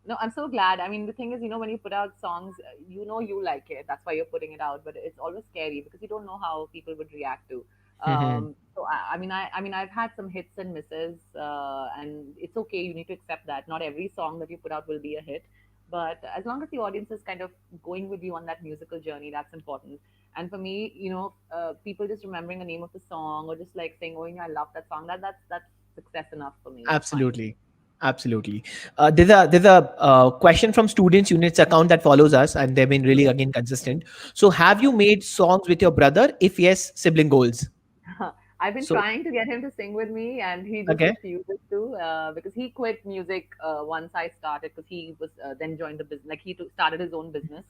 No, I'm so glad. I mean, the thing is, when you put out songs, you like it. That's why you're putting it out. But it's always scary because you don't know how people would react to. Mhm. So I mean, I've had some hits and misses, and it's okay. You need to accept that. Not every song that you put out will be a hit, but as long as the audience is kind of going with you on that musical journey, that's important. And for me, people just remembering the name of the song or just like saying, "Oh, I love that song." That's success enough for me. It's fine. Absolutely. Absolutely. There's a question from Students Units account that follows us, and they've been really again consistent. So, have you made songs with your brother? If yes, sibling goals. I've been So, trying to get him to sing with me, and he just okay. refuses to because he quit music once I started because he was then joined the business. Like started his own business.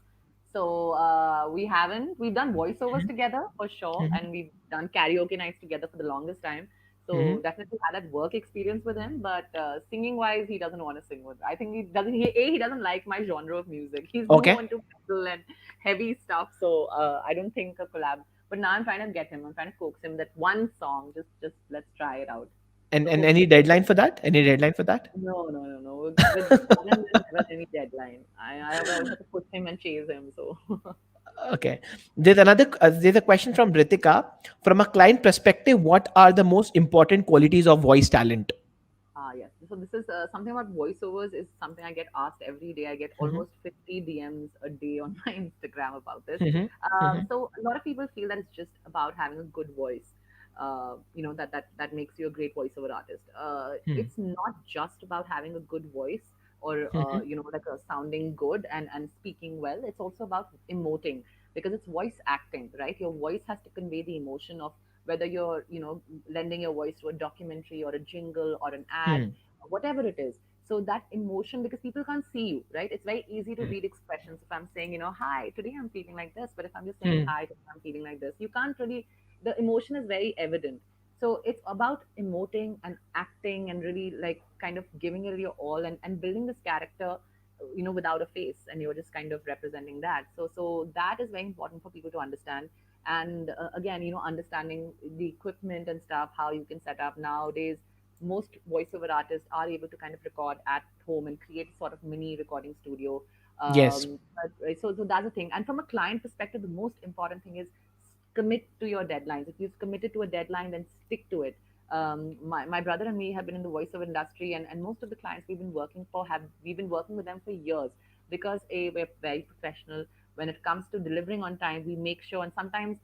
So we haven't. We've done voiceovers Mhm. together for sure, Mhm. and we've done karaoke nights together for the longest time. So Mhm. definitely had that work experience with him, but singing wise, he doesn't want to sing with. I think he doesn't. He doesn't like my genre of music. He's more Okay. into metal and heavy stuff. So I don't think a collab, but now I'm trying to get him. I'm trying to coax him that one song. Just let's try it out. And So any hopefully, deadline for that? Any deadline for that? no, no, no, no. With Anand, there's never any deadline. I always have to push him and chase him. So Okay. There's a question from Ritika. From a client perspective, what are the most important qualities of voice talent? yes. So this is something about voiceovers is something I get asked every day. I get Mhm. almost 50 DMs a day on my Instagram about this. Mhm. Mhm. So a lot of people feel that it's just about having a good voice. That makes you a great voiceover artist. Mhm. It's not just about having a good voice or Mhm. like a sounding good and speaking well. It's also about emoting because it's voice acting, right? Your voice has to convey the emotion of whether you're lending your voice to a documentary or a jingle or an ad, Mhm. whatever it is. So that emotion, because people can't see you, right? It's very easy to Mhm. read expressions. If I'm saying, hi, today I'm feeling like this, but if I'm just saying Mhm. hi, today I'm feeling like this, you can't really, the emotion is very evident. So it's about emoting and acting and really like kind of giving it your all and building this character, without a face, and you're just kind of representing that. So that is very important for people to understand. And again, understanding the equipment and stuff, how you can set up nowadays. Most voiceover artists are able to kind of record at home and create sort of mini recording studio. Yes. So that's the thing. And from a client perspective, the most important thing is commit to your deadlines. If you've committed to a deadline, then stick to it. My brother and me have been in the voiceover industry, and most of the clients we've been working with them for years because we're very professional. When it comes to delivering on time, we make sure and sometimes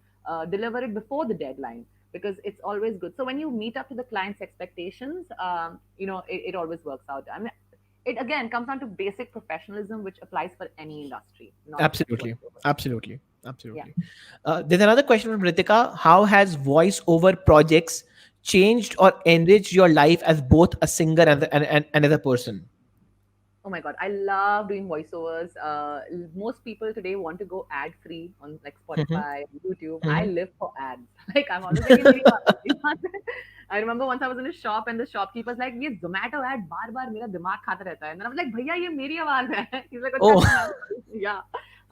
deliver it before the deadline because it's always good. So when you meet up to the client's expectations, it always works out. I mean, it again comes down to basic professionalism, which applies for any industry, not just Absolutely. voiceover. Absolutely. Yeah. Absolutely. There's another question from Ritika. How has voiceover projects changed or enriched your life as both a singer and another person? Oh my God, I love doing voiceovers. Most people today want to go ad free on like Mhm. Spotify, YouTube. I Mhm. live for ads. Like I'm always like, "ये मेरी आवाज़ है." I remember once I was in a shop and the shopkeeper's like, "ये Zomato ad बार बार मेरा दिमाग खाता रहता है." And then I was like, "भैया ये मेरी आवाज़ है." He's like, "अच्छा Oh. अच्छा ma'am." Yeah.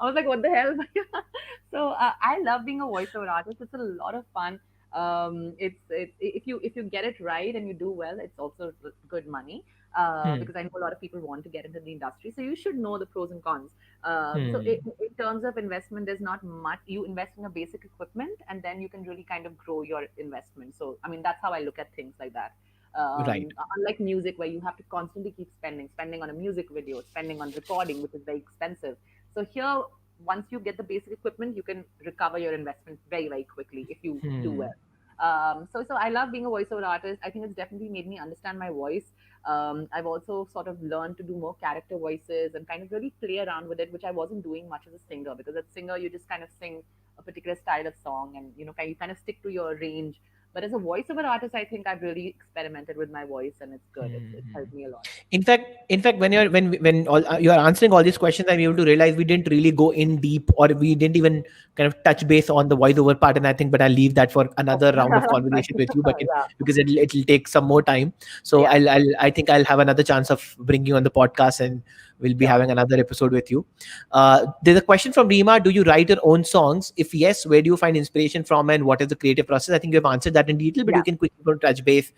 I was like, "What the hell?" भैया?" So I love being a voiceover artist. It's a lot of fun. It's if you get it right and you do well, it's also good money Hmm. because I know a lot of people want to get into the industry. So you should know the pros and cons. Hmm. In terms of investment, there's not much. You invest in a basic equipment, and then you can really kind of grow your investment. So I mean, that's how I look at things like that. Right. Unlike music, where you have to constantly keep spending on a music video, spending on recording, which is very expensive. So here, once you get the basic equipment, you can recover your investment very, very quickly if you do Hmm. well. So I love being a voiceover artist. I think it's definitely made me understand my voice. I've also sort of learned to do more character voices and kind of really play around with it, which I wasn't doing much as a singer because as a singer you just kind of sing a particular style of song and you kind of stick to your range. But as a voiceover artist, I think I've really experimented with my voice and it's good. It's Hmm. helped me a lot. In fact, when all, you are answering all these questions, I'm able to realize we didn't really go in deep, or we didn't even kind of touch base on the voiceover part. And I think, but I'll leave that for Oh, another round of thank conversation you. with you, but Yeah, because it'll take some more time. So yeah. I think I'll have another chance of bringing you on the podcast and We'll be Sure. having another episode with you. There's a question from Rima. Do you write your own songs? If yes, where do you find inspiration from and what is the creative process? I think you've answered that in detail, but you Yeah. can quickly go touch base,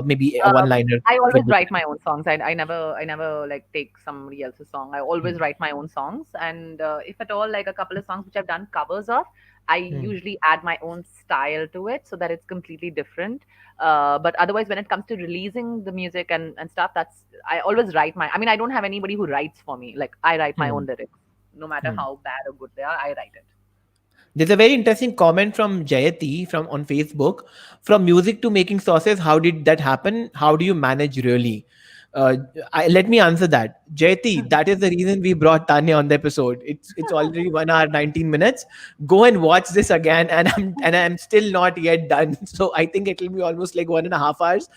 maybe a Um, one-liner I always with the. write my own songs. I never like take somebody else's song. I always Hmm. write my own songs, and if at all, like a couple of songs which I've done covers of, I Hmm. usually add my own style to it so that it's completely different. But otherwise, when it comes to releasing the music and stuff, that's I always write my. I mean, I don't have anybody who writes for me. Like I write my Hmm. own lyrics, no matter Hmm. how bad or good they are. I write it. There's a very interesting comment from Jayati from on Facebook. From music to making sauces, how did that happen? How do you manage really? Uh, let me answer that. Jayati, that is the reason we brought Tanya on the episode. It's already 1 hour 19 minutes. Go and watch this again, and I'm still not yet done. So I think it will be almost like 1.5 hours,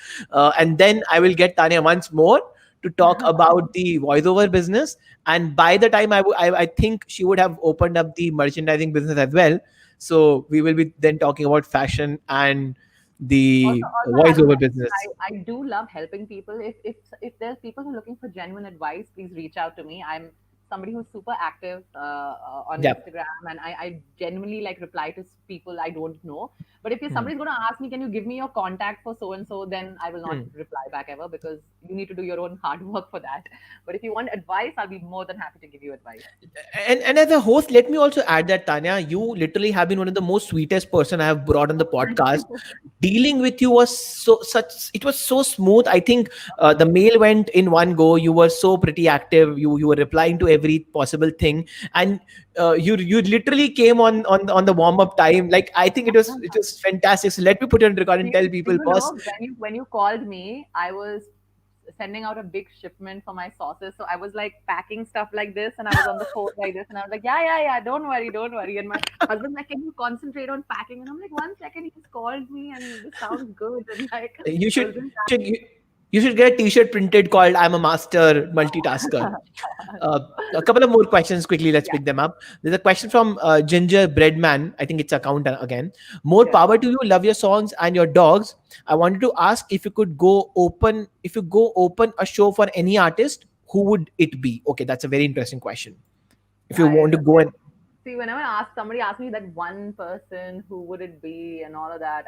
and then I will get Tanya once more to talk about the voiceover business. And by the time I think she would have opened up the merchandising business as well. So we will be then talking about fashion and the Also, as a voiceover mention, business. I do love helping people. If there's people who are looking for genuine advice, please reach out to me. I'm somebody who's super active on Yep. Instagram, and I genuinely like reply to people I don't know. But if Hmm. somebody's going to ask me, can you give me your contact for so and so, then I will not Hmm. reply back ever because you need to do your own hard work for that. But if you want advice, I'll be more than happy to give you advice. And as a host, let me also add that Tanya, you literally have been one of the most sweetest person I have brought on the Oh, thank podcast. you. Dealing with you was it was so smooth. I think the mail went in one go. You were so pretty active. You were replying to every possible thing, and you literally came on the warm up time. Like I think it was fantastic. So let me put it on record and tell Do people, you boss. know when you called me, I was sending out a big shipment for my sauces. So I was like packing stuff like this, and I was on the phone like this, and I was like, yeah, yeah, yeah, don't worry, don't worry. And my husband's like, can you concentrate on packing? And I'm like, 1 second, he just called me, and this sounds good, and like You I should was doing should you, you should get a T-shirt printed called "I'm a master multitasker." that. Uh, a couple of more questions quickly. Let's Yeah, pick them up. There's a question from Ginger Breadman. I think it's account again. More yeah. power to you. Love your songs and your dogs. I wanted to ask if you could go open. If you go open a show for any artist, who would it be? Okay, that's a very interesting question. If you want to go and. See, whenever somebody asks me that one person, who would it be, and all of that,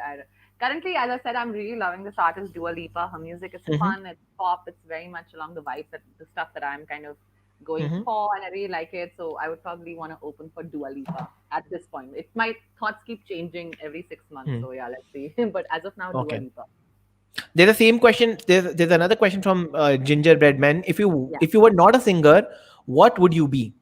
currently, as I said, I'm really loving this artist Dua Lipa. Her music is Mhm, fun, it's pop, it's very much along the vibes that the stuff that I'm kind of going mhm. for, and I really like it. So I would probably want to open for Dua Lipa at this point. It my thoughts keep changing every 6 months, Hmm. so yeah, let's see. But as of now, Dua Okay. Lipa. There's the same question. There's another question from Gingerbread Man. Yeah. If you were not a singer, what would you be?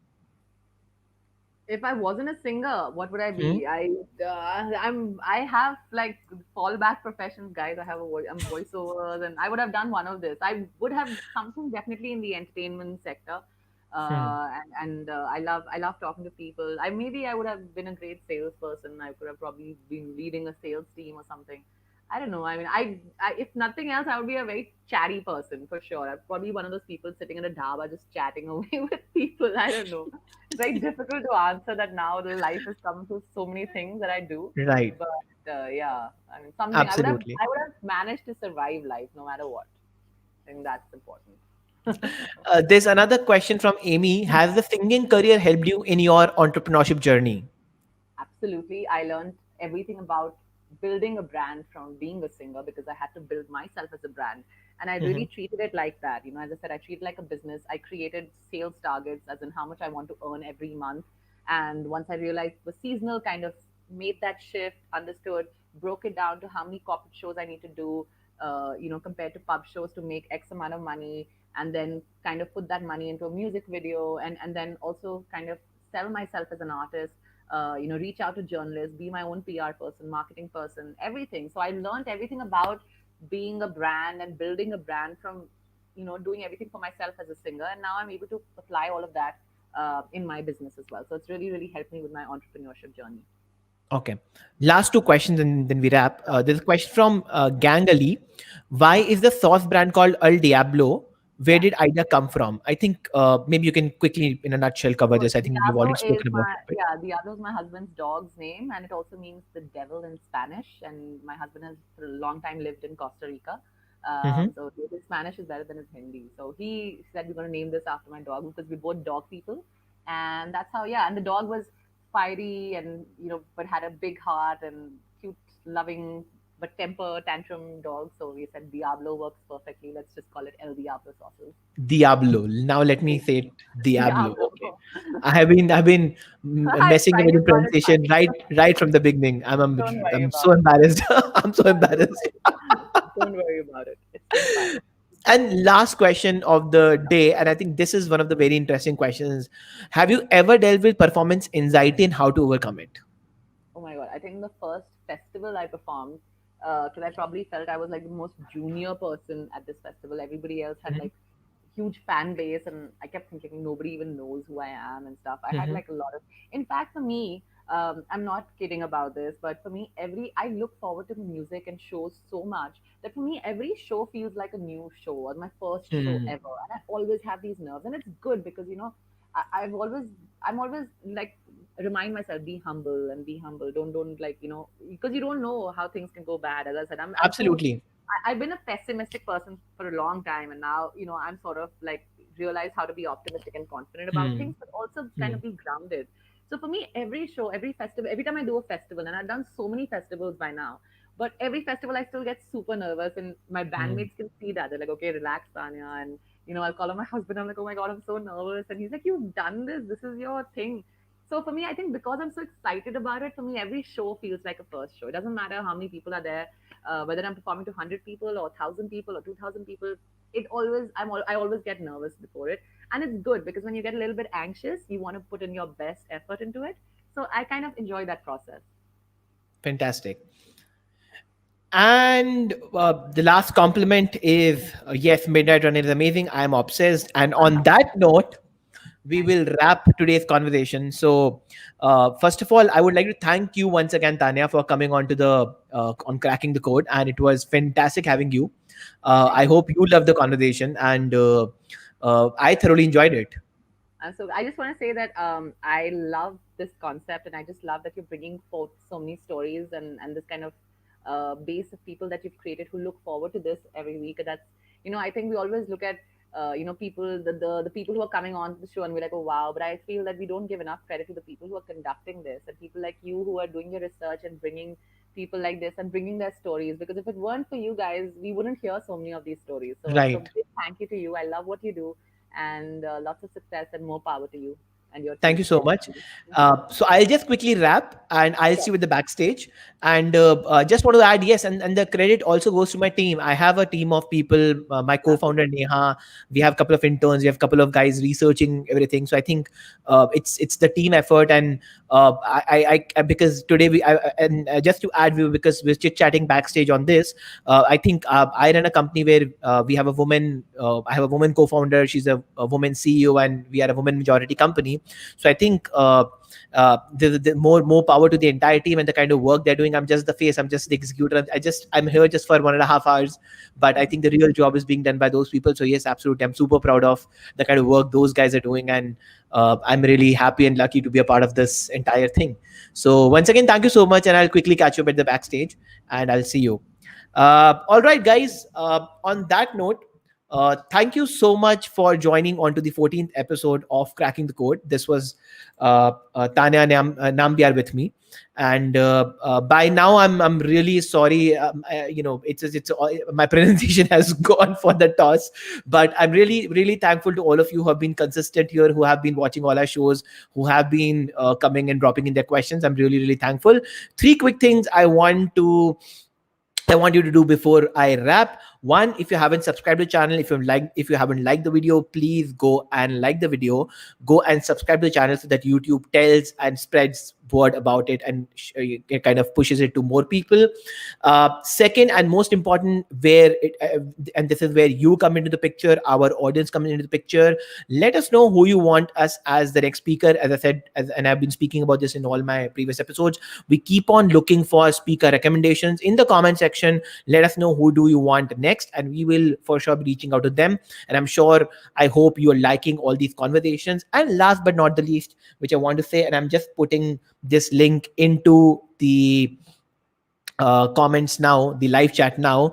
If I wasn't a singer, what would I Hmm? be? I have like fallback professions, guys. I'm voiceovers, and I would have done one of this. I would have something definitely in the entertainment sector, Hmm. I love talking to people. I would have been a great salesperson. I could have probably been leading a sales team or something. I don't know. I mean, if nothing else, I would be a very chatty person for sure. I'd probably be one of those people sitting in a dhaba just chatting away with people. I don't know. It's very difficult to answer that now. The life has come to so many things that I do, Right. but yeah, I mean, something Absolutely. I would have managed to survive life no matter what. I think that's important. There's another question from Amy. Has the singing career helped you in your entrepreneurship journey? Absolutely. I learned everything about building a brand from being a singer because I had to build myself as a brand. And I really Mhm. treated it like that. As I said, I treat it like a business. I created sales targets, as in how much I want to earn every month. And once I realized it was seasonal, kind of made that shift, understood, broke it down to how many corporate shows I need to do, compared to pub shows to make X amount of money, and then kind of put that money into a music video, and then also kind of sell myself as an artist, reach out to journalists, be my own PR person, marketing person, everything. So I learned everything about being a brand and building a brand from, doing everything for myself as a singer. And now I'm able to apply all of that in my business as well. So it's really, really helped me with my entrepreneurship journey. Okay. Last two questions and then we wrap. So, There's a question from Gang Ali. Why is the sauce brand called El Diablo? Where yeah. did idea come from? I think maybe you can quickly, in a nutshell, cover So this. I think we've Diablo already is spoken about my it. Right? yeah, Diablo is my husband's dog's name, and it also means the devil in Spanish. And my husband has for a long time lived in Costa Rica, Mhm. So his Spanish is better than his Hindi. So he said we're going to name this after my dog because we're both dog people, and that's how. Yeah, and the dog was fiery and but had a big heart and cute, loving but temper tantrum dog. So we said Diablo works perfectly. Let's just call it El Diablo Sauces. Diablo. Now let me say it. Diablo. Diablo. Okay. I've been It's messing fine. with the You've got it pronunciation fine. right from the beginning. Don't worry I'm so about it. embarrassed. I'm so Don't embarrassed. worry. Don't worry about it. It's been fine. And last question of the day, and I think this is one of the very interesting questions. Have you ever dealt with performance anxiety and how to overcome it? Oh my god! I think the first festival I performed, because I probably felt I was like the most junior person at this festival. Everybody else had Mhm. like huge fan base, and I kept thinking nobody even knows who I am and stuff. I had Mhm. like a lot of. In fact, for me, I'm not kidding about this, but for me, I look forward to the music and shows so much that for me, every show feels like a new show or my first show Hmm. ever, and I always have these nerves, and it's good because I've always I'm always like remind myself be humble and be humble. Don't like because you don't know how things can go bad. As I said, Absolutely. I've been a pessimistic person for a long time, and now I'm sort of like realize how to be optimistic and confident about Hmm. things, but also kind Hmm. of be grounded. So for me, every show, every festival, every time I do a festival, and I've done so many festivals by now, but every festival I still get super nervous, and my Hmm. bandmates can see that. They're like, "Okay, relax, Tanya," and I'll call on my husband. I'm like, "Oh my god, I'm so nervous," and he's like, "You've done this. This is your thing." So for me, I think because I'm so excited about it, for me, every show feels like a first show. It doesn't matter how many people are there, whether I'm performing to 100 people or 1,000 people or 2,000 people. I always get nervous before it, and it's good because when you get a little bit anxious, you want to put in your best effort into it. So I kind of enjoy that process. Fantastic. And the last compliment is yes, Midnight Runner is amazing. I'm obsessed. And on that note, we Thank will you. wrap today's conversation. So, first of all, I would like to thank you once again, Tanya, for coming on to the on cracking the code, and it was fantastic having you. I Thank you. hope you loved the conversation, and I thoroughly enjoyed it. So I just want to say that I love this concept, and I just love that you're bringing forth so many stories and this kind of base of people that you've created who look forward to this every week. And that's I think we always look at people the people who are coming on the show and we're like, oh wow, but I feel that we don't give enough credit to the people who are conducting this and people like you who are doing your research and bringing people like this and bringing their stories, because if it weren't for you guys we wouldn't hear so many of these stories. So Right. big thank you to you. I love what you do, and lots of success and more power to you and your Thank team. you so much. Mhm. So I'll just quickly wrap and I'll see Sure. you with the backstage. And just want to add, yes, and the credit also goes to my team. I have a team of people, my Lovely. co-founder Neha. We have a couple of interns. We have a couple of guys researching everything. So I think it's the team effort. And because today and just to add, because we're chit chatting backstage on this. I think I run a company where we have a woman. I have a woman co-founder. She's a woman CEO, and we are a woman majority company. So I think the more power to the entire team and the kind of work they're doing. I'm just the face. I'm just the executor. I'm here just for 1.5 hours, but I think the real job is being done by those people. So yes, absolutely, I'm super proud of the kind of work those guys are doing, and I'm really happy and lucky to be a part of this entire thing. So once again, thank you so much, and I'll quickly catch you up at the backstage, and I'll see you. All right, guys. On that note, thank you so much for joining on to the 14th episode of Cracking the Code. This was Tanya Nambiar with me, and by now I'm really sorry. My pronunciation has gone for the toss, but I'm really thankful to all of you who have been consistent here, who have been watching all our shows, who have been coming and dropping in their questions. I'm really thankful. Three quick things I want you to do before I wrap. One, if you haven't subscribed to the channel, if you haven't liked the video, please go and like the video. Go and subscribe to the channel so that YouTube tells and spreads word about it, and it kind of pushes it to more people. Second, and most important, and this is where you come into the picture, our audience comes into the picture. Let us know who you want us as the next speaker. As I said, and I've been speaking about this in all my previous episodes, we keep on looking for speaker recommendations in the comment section. Let us know who do you want next, and we will for sure be reaching out to them. And I hope you're liking all these conversations. And last but not the least, which I want to say, and I'm just putting this link into the comments now, the live chat now.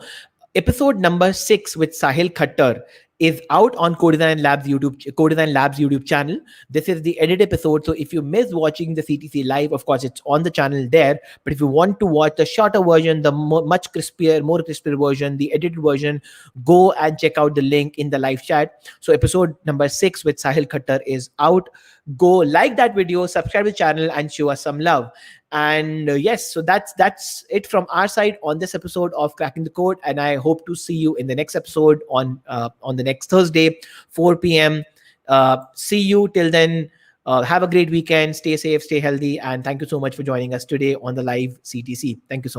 Episode number 6 with Sahil Khattar is out on Codesign Labs YouTube channel. This is the edit episode. So if you miss watching the CTC live, of course it's on the channel there. But if you want to watch the shorter version, the much crispier, more crispier version, the edited version, go and check out the link in the live chat. So episode number 6 with Sahil Khattar is out. Go like that video, subscribe to the channel, and show us some love. And yes, so that's it from our side on this episode of Cracking the Code, and I hope to see you in the next episode on the next Thursday, 4 p.m. See you till then. Have a great weekend, stay safe, stay healthy, and thank you so much for joining us today on the live CTC. Thank you so much.